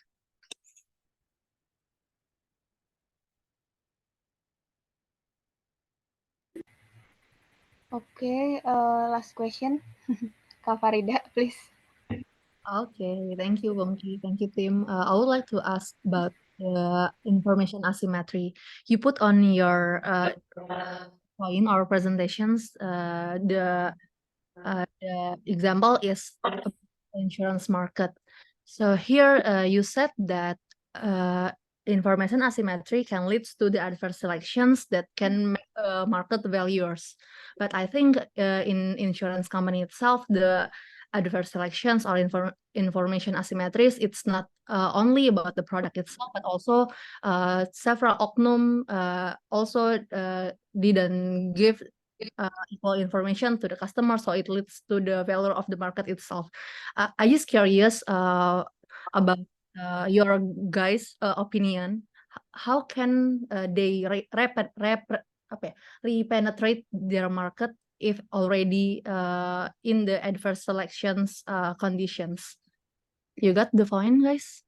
Speaker 11: Okay, last question. Kak Farida, please.
Speaker 17: Okay, thank you, Bongki. Thank you, Tim. I would like to ask about the information asymmetry. You put on your point or presentations, the example is insurance market. So here you said that information asymmetry can lead to the adverse selections that can make market valuers. But I think in insurance company itself, the adverse selections or information asymmetries, it's not only about the product itself, but also several oknum also didn't give equal information to the customer, so it leads to the value of the market itself. I just curious about your guys' opinion. How can they repenetrate their market if already in the adverse selections conditions? You got the point, guys?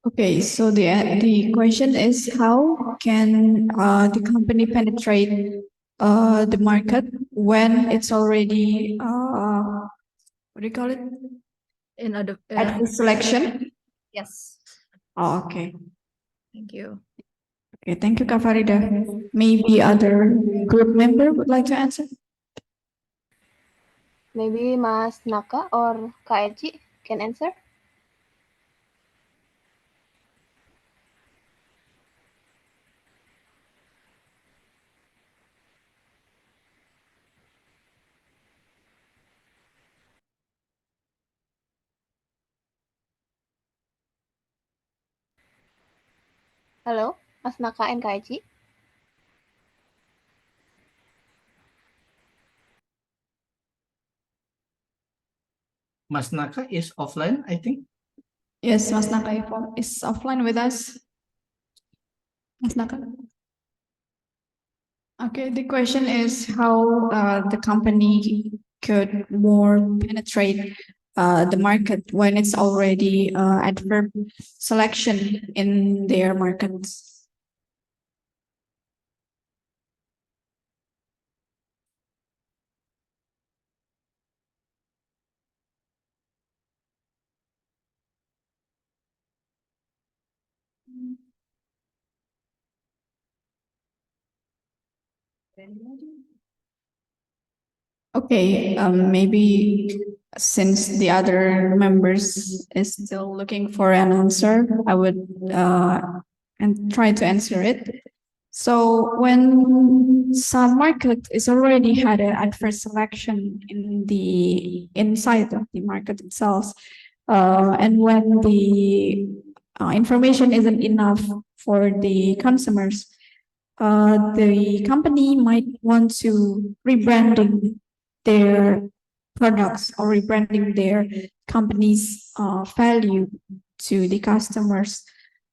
Speaker 13: Okay, so the question is how can the company penetrate the market when it's already what do you call it?
Speaker 17: In other
Speaker 13: At the selection?
Speaker 17: Yes.
Speaker 13: Oh, okay.
Speaker 17: Thank you.
Speaker 13: Okay, thank you, Kak Farida. Maybe other group member would like to answer?
Speaker 11: Maybe Mas Naka or Kak Eci can answer. Halo, Mas Naka and Kak Eci.
Speaker 8: Mas Naka is offline, I think.
Speaker 13: Yes, Mas Naka is offline with us. Mas Naka? Okay, the question is how the company could more penetrate the market when it's already adverse selection in their markets. Okay, maybe since the other members is still looking for an answer, I would and try to answer it. So when some market is already had an adverse selection in the inside of the market itself, and when the information isn't enough for the consumers, the company might want to rebranding their products or rebranding their company's value to the customers.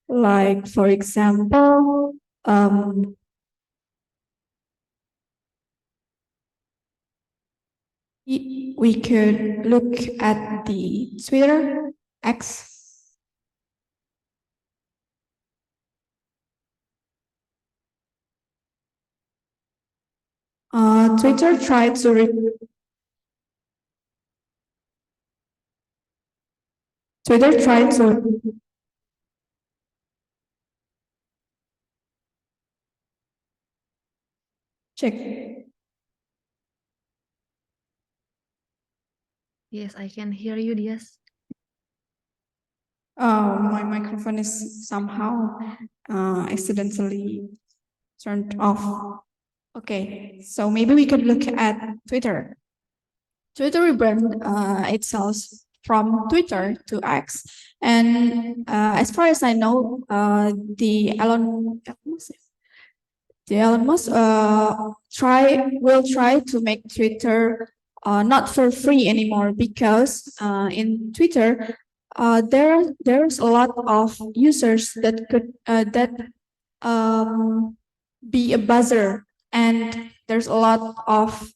Speaker 13: Like, for example, we could look at the Twitter X. Twitter tried to Twitter tried to Check.
Speaker 17: Yes, I can hear you, Dias.
Speaker 13: My microphone is somehow accidentally turned off. Okay, so maybe we could look at Twitter. Twitter rebrand itself from Twitter to X, and as far as I know, the Elon Musk will try to make Twitter not for free anymore, because in Twitter there's a lot of users that could be a buzzer, and there's a lot of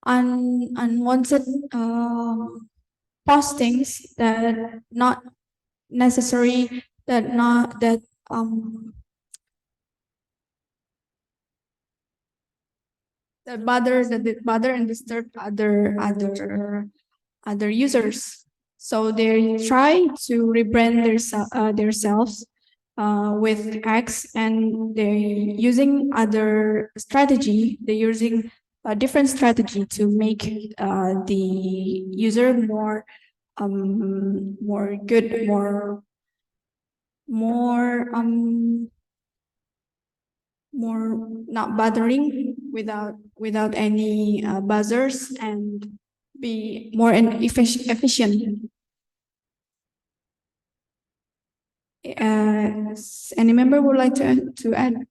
Speaker 13: unwanted postings that not necessary, that not that that bother and disturb other users. So they try to rebrand themselves with X, and they're using other strategy. They're using a different strategy to make the user more good, more not bothering, without any buzzers, and be more efficient. Any member would like to add?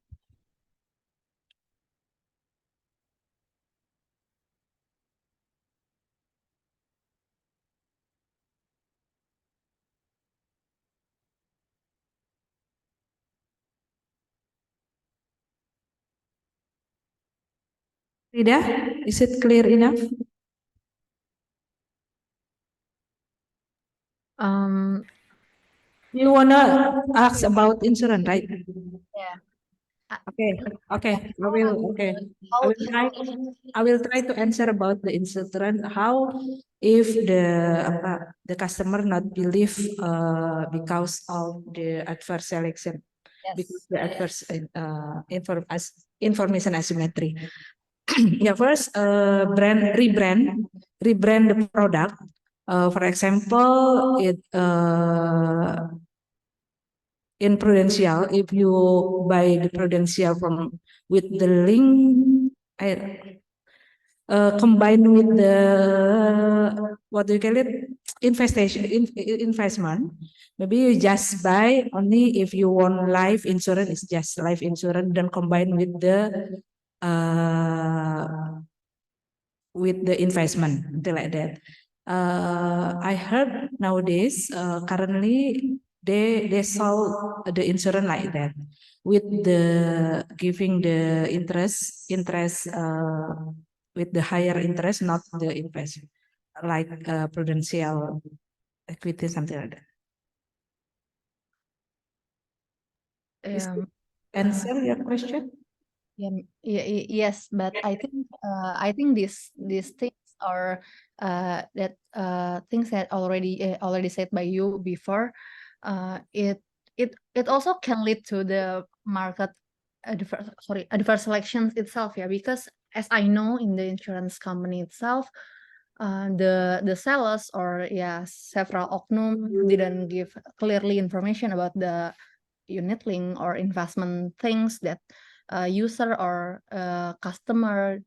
Speaker 13: Rida, is it clear enough? You wanna ask about insurance, right?
Speaker 17: Yeah.
Speaker 13: Okay. I will try to answer about the insurance. How if the customer not believe because of the adverse selection, because the adverse information asymmetry. Yeah, first rebrand the product. For example, in Prudential, if you buy the Prudential with the link, combined with the what do you call it, investment, maybe you just buy only if you want life insurance, it's just life insurance, then combine with the investment, something like that. I heard nowadays, currently they sell the insurance like that, with the giving the interest with the higher interest, not the investment, like Prudential equity, something like that. Answer your question?
Speaker 17: Yes, but I think these things are things that already said by you before. It also can lead to the market adverse selections itself, yeah, because as I know, in the insurance company itself, the sellers or several oknum didn't give clearly information about the unit link or investment things that user or customer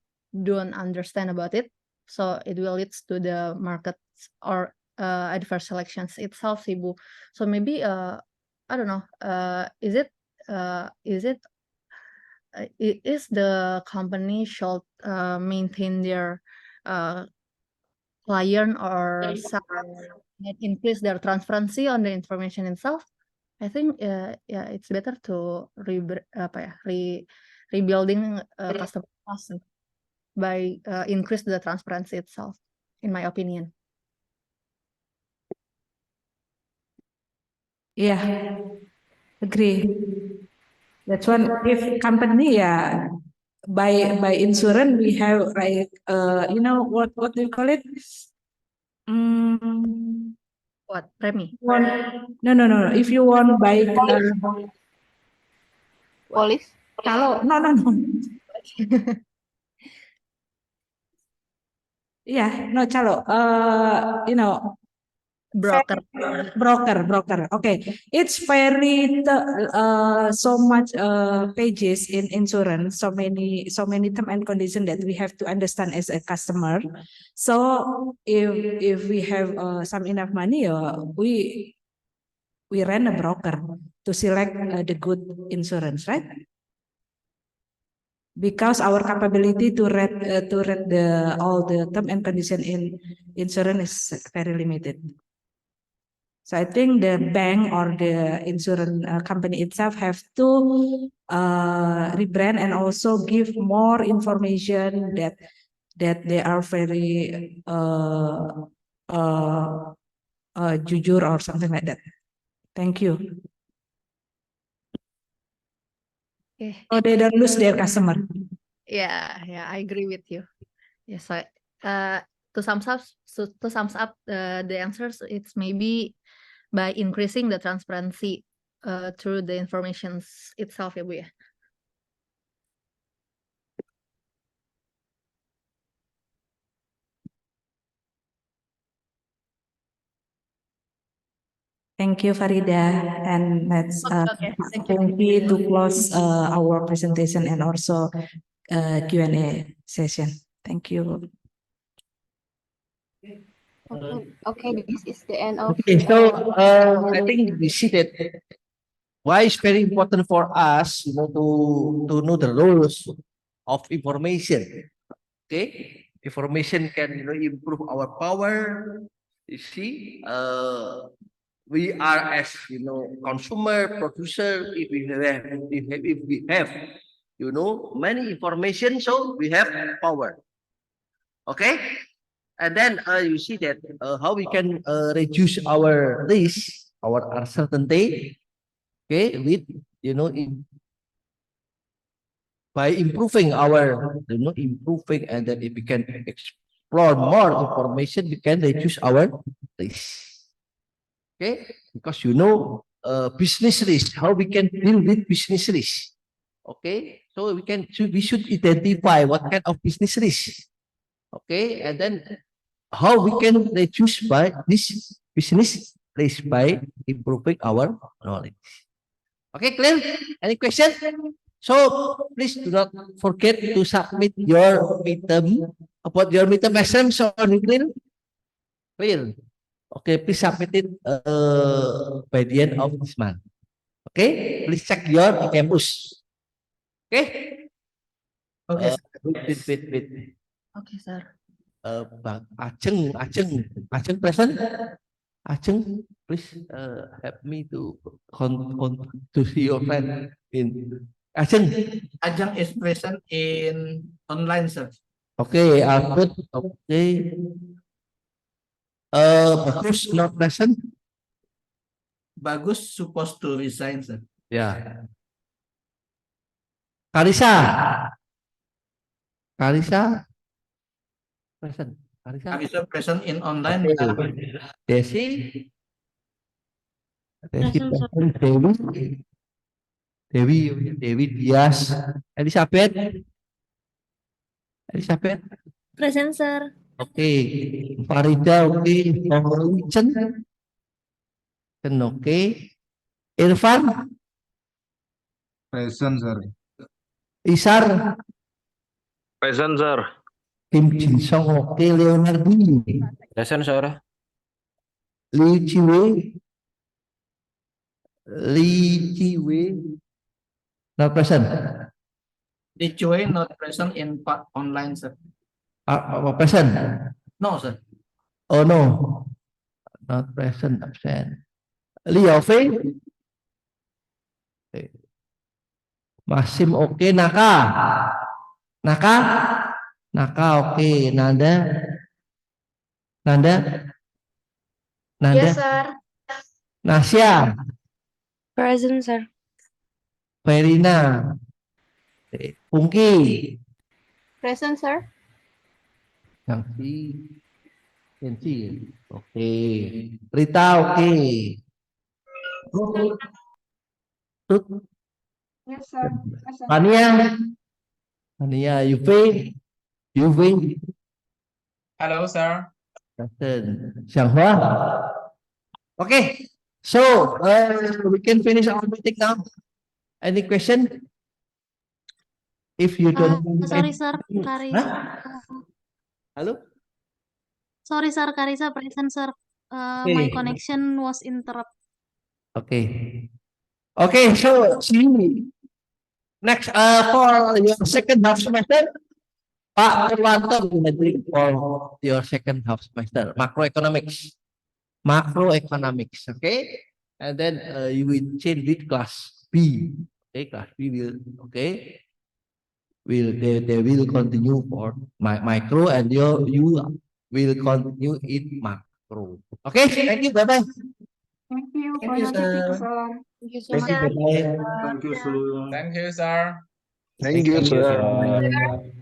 Speaker 17: don't understand about it, so it will lead to the market or adverse selections itself, Sibu. So maybe I don't know, is the company should maintain their client or seller and increase their transparency on the information itself? I think it's better to rebuilding customer trust by increase the transparency itself, in my opinion.
Speaker 7: Yeah, agree. That's one. If company, by insurance, we have like what do you call it?
Speaker 17: What premi?
Speaker 7: No. If you want buy
Speaker 11: Police.
Speaker 7: Calo, no, no, no. Yeah, no, calo. You know,
Speaker 17: Broker.
Speaker 7: broker. Okay, it's very so much pages in insurance, so many term and condition that we have to understand as a customer. So if we have some enough money, we rent a broker to select the good insurance, right? Because our capability to read the all the term and condition in insurance is very limited. So I think the bank or the insurance company itself have to rebrand and also give more information that they are very jujur or something like that. Thank you.
Speaker 17: Okay.
Speaker 7: So they don't lose their customer.
Speaker 17: Yeah, I agree with you. Yeah, so to sum up the answers, it's maybe by increasing the transparency through the information itself, ya Bu ya.
Speaker 7: Thank you, Farida. And let's
Speaker 17: Okay. Thank you.
Speaker 7: Pungki to close our presentation and also Q&A session. Thank you.
Speaker 11: Okay, this is the end of.
Speaker 1: Okay, so I think we see that why it's very important for us, to know the roles of information. Okay, information can improve our power. You see, we are as consumer, producer. If we have many information, so we have power. Okay, and then you see that how we can reduce our risk, our uncertainty. Okay, with by improving improving, and then if we can explore more information, we can reduce our risk. Okay, because business risk, how we can deal with business risk. Okay, so we should identify what kind of business risk. Okay, and then how we can reduce by this business risk by improving our knowledge. Okay, clear? Any question? So please do not forget to submit your midterm about your midterm exam. So clear? Clear. Okay, please submit it by the end of this month. Okay, please check your campus. Okay.
Speaker 8: Okay.
Speaker 1: Wait.
Speaker 17: Okay, sir.
Speaker 1: Bang Aceng present. Aceng, please help me to to see your friend in Aceng.
Speaker 8: Ajang is present in online, sir.
Speaker 1: Okay, Alfred. Okay. Bagus not present.
Speaker 8: Bagus supposed to resign, sir.
Speaker 1: Ya. Karisa present.
Speaker 8: Karisa present in online.
Speaker 1: Okay. Desi
Speaker 3: Present, sir.
Speaker 1: present. Dewi Dias. Elizabeth.
Speaker 3: Present, sir.
Speaker 1: Oke. Farida oke. Chen oke. Irfan.
Speaker 10: Present, sir.
Speaker 1: Isar.
Speaker 5: Present, sir.
Speaker 1: Kim Jin Song oke. Leonardi.
Speaker 5: Present, sir.
Speaker 1: Li Chiwe. Not present.
Speaker 8: Li Chue not present in online, sir.
Speaker 1: Present.
Speaker 8: No, sir.
Speaker 1: Oh no. Not present. Absent. Liove. Masim oke. Naka oke. Nanda.
Speaker 3: Yes, sir.
Speaker 1: Nasya.
Speaker 3: Present, sir.
Speaker 1: Verina. Pungki.
Speaker 11: Present, sir.
Speaker 1: Yanti. Oke. Rita oke. Tut.
Speaker 9: Yes, sir. Present.
Speaker 1: Mania, UV,
Speaker 18: Hello, sir.
Speaker 1: Present. Xianghua. Okay, so we can finish our meeting now. Any question? If you don't
Speaker 3: Sorry, sir. Karisa.
Speaker 1: Hello?
Speaker 3: Sorry, sir. Karisa present, sir. My
Speaker 1: Okay.
Speaker 3: connection was interrupted.
Speaker 1: Okay. Okay, so see next for your second half semester, Pak Purwanto will bring for your second half semester macroeconomics. Macroeconomics, okay? And then you will change with class B. Okay, class B will they will continue for micro and you will continue in macro. Okay, thank you. Bye bye.
Speaker 9: Thank you
Speaker 1: Thank
Speaker 9: for
Speaker 1: you,
Speaker 9: your meeting,
Speaker 1: sir.
Speaker 9: sir.
Speaker 11: Thank you so
Speaker 1: Thank
Speaker 11: much.
Speaker 1: you. Bye bye.
Speaker 10: Thank you, sir.
Speaker 18: Thank you, sir.
Speaker 5: Thank you, sir.
Speaker 1: Bye.